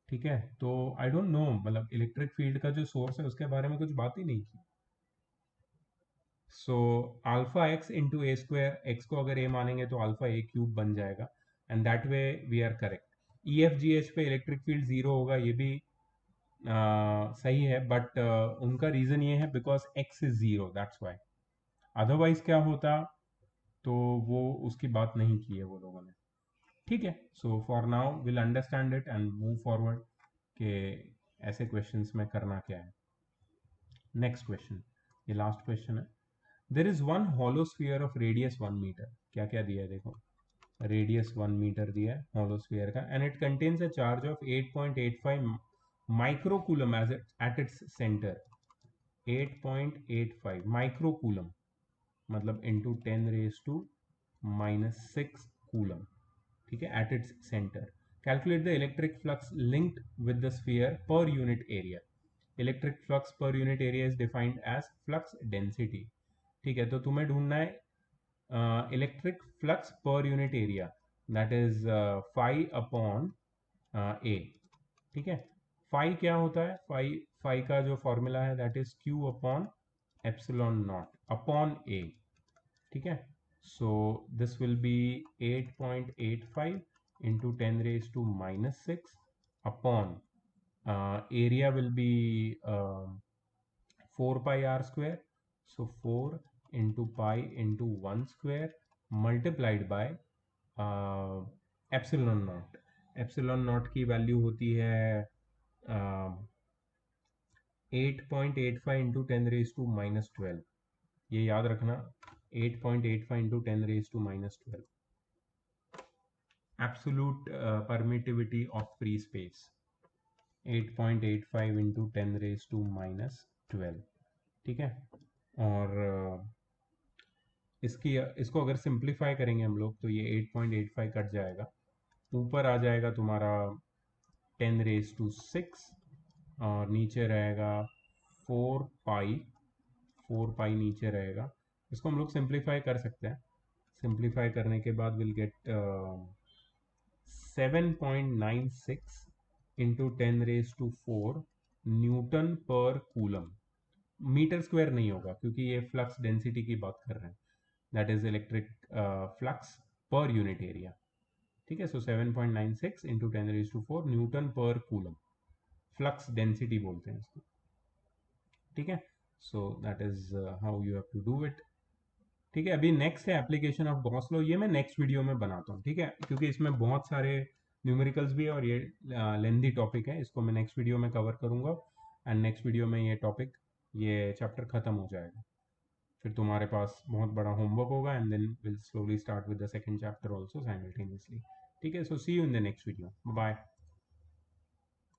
ठीक है, तो आई डोंट नो, मतलब इलेक्ट्रिक फील्ड का जो सोर्स है उसके बारे में कुछ बात ही नहीं की. So alpha X into a square, x को अगर ए मानेंगे तो अल्फा ए क्यूब बन जाएगा, and that way we are correct. E F G H पे इलेक्ट्रिक फील्ड जीरो होगा, ये भी सही है, बट उनका रीजन ये है because x is zero, that's why. Otherwise क्या होता, तो वो उसकी बात नहीं की है वो लोगों ने. ठीक है, so for now will understand it and move forward के ऐसे क्वेश्चंस में करना क्या है. नेक्स्ट क्वेश्चन, ये लास्ट क्वेश्चन है. There is one hollow sphere of radius 1 metre. क्या क्या दिया है देखो, रेडियस 1 मीटर दिया है हॉलो स्फीयर का, and it contains a charge of 8.85 microcoulomb as at its centre. 8.85 microcoulomb मतलब इंटू 10⁻⁻⁶ कूलम. ठीक है, at its centre. Calculate the electric flux linked with the sphere per unit area. Electric flux per unit area is defined as flux density. ठीक है, तो तुम्हें ढूंढना है electric flux per unit area, that is phi upon A. ठीक है, phi क्या होता है? फाई फाई का जो फॉर्मूला है that is Q upon epsilon naught upon A. ठीक है, so this will be 8.85 into 10⁻⁻⁶ upon area will be 4 pi r square. So 4 into pi into 1 square multiplied by epsilon naught. epsilon naught की value होती है 8.85 into 10⁻⁻12. ये याद रखना, 8.85 into 10⁻⁻12. Absolute permittivity of free space 8.85 into 10⁻⁻12. ठीक है, और इसको अगर सिंप्लीफाई करेंगे हम लोग तो ये 8.85 कट जाएगा, ऊपर आ जाएगा तुम्हारा 10⁻⁶, और नीचे रहेगा 4 पाई नीचे रहेगा. इसको हम लोग सिंप्लीफाई कर सकते हैं. सिंप्लीफाई करने के बाद will get 7.96 into 10⁻⁴ newton per coulomb. Metre square नहीं होगा क्योंकि ये फ्लक्स डेंसिटी की बात कर रहे हैं, that is electric flux per unit area. ठीक है, so 7.96 into 10⁻⁴ newton per coulomb, flux density बोलते हैं इसको. ठीक है, so that is how you have to do it. ठीक है, अभी नेक्स्ट है एप्लीकेशन ऑफ गॉस लॉ. ये मैं नेक्स्ट वीडियो में बनाता हूँ, ठीक है, क्योंकि इसमें बहुत सारे न्यूमेरिकल्स भी है और ये लेंदी टॉपिक है. इसको मैं नेक्स्ट वीडियो में कवर करूँगा, एंड नेक्स्ट वीडियो में ये टॉपिक, ये चैप्टर खत्म हो जाएगा. फिर तुम्हारे पास बहुत बड़ा होमवर्क होगा, and then will slowly start with the second chapter also simultaneously. ठीक है, so see you in the next video. Bye.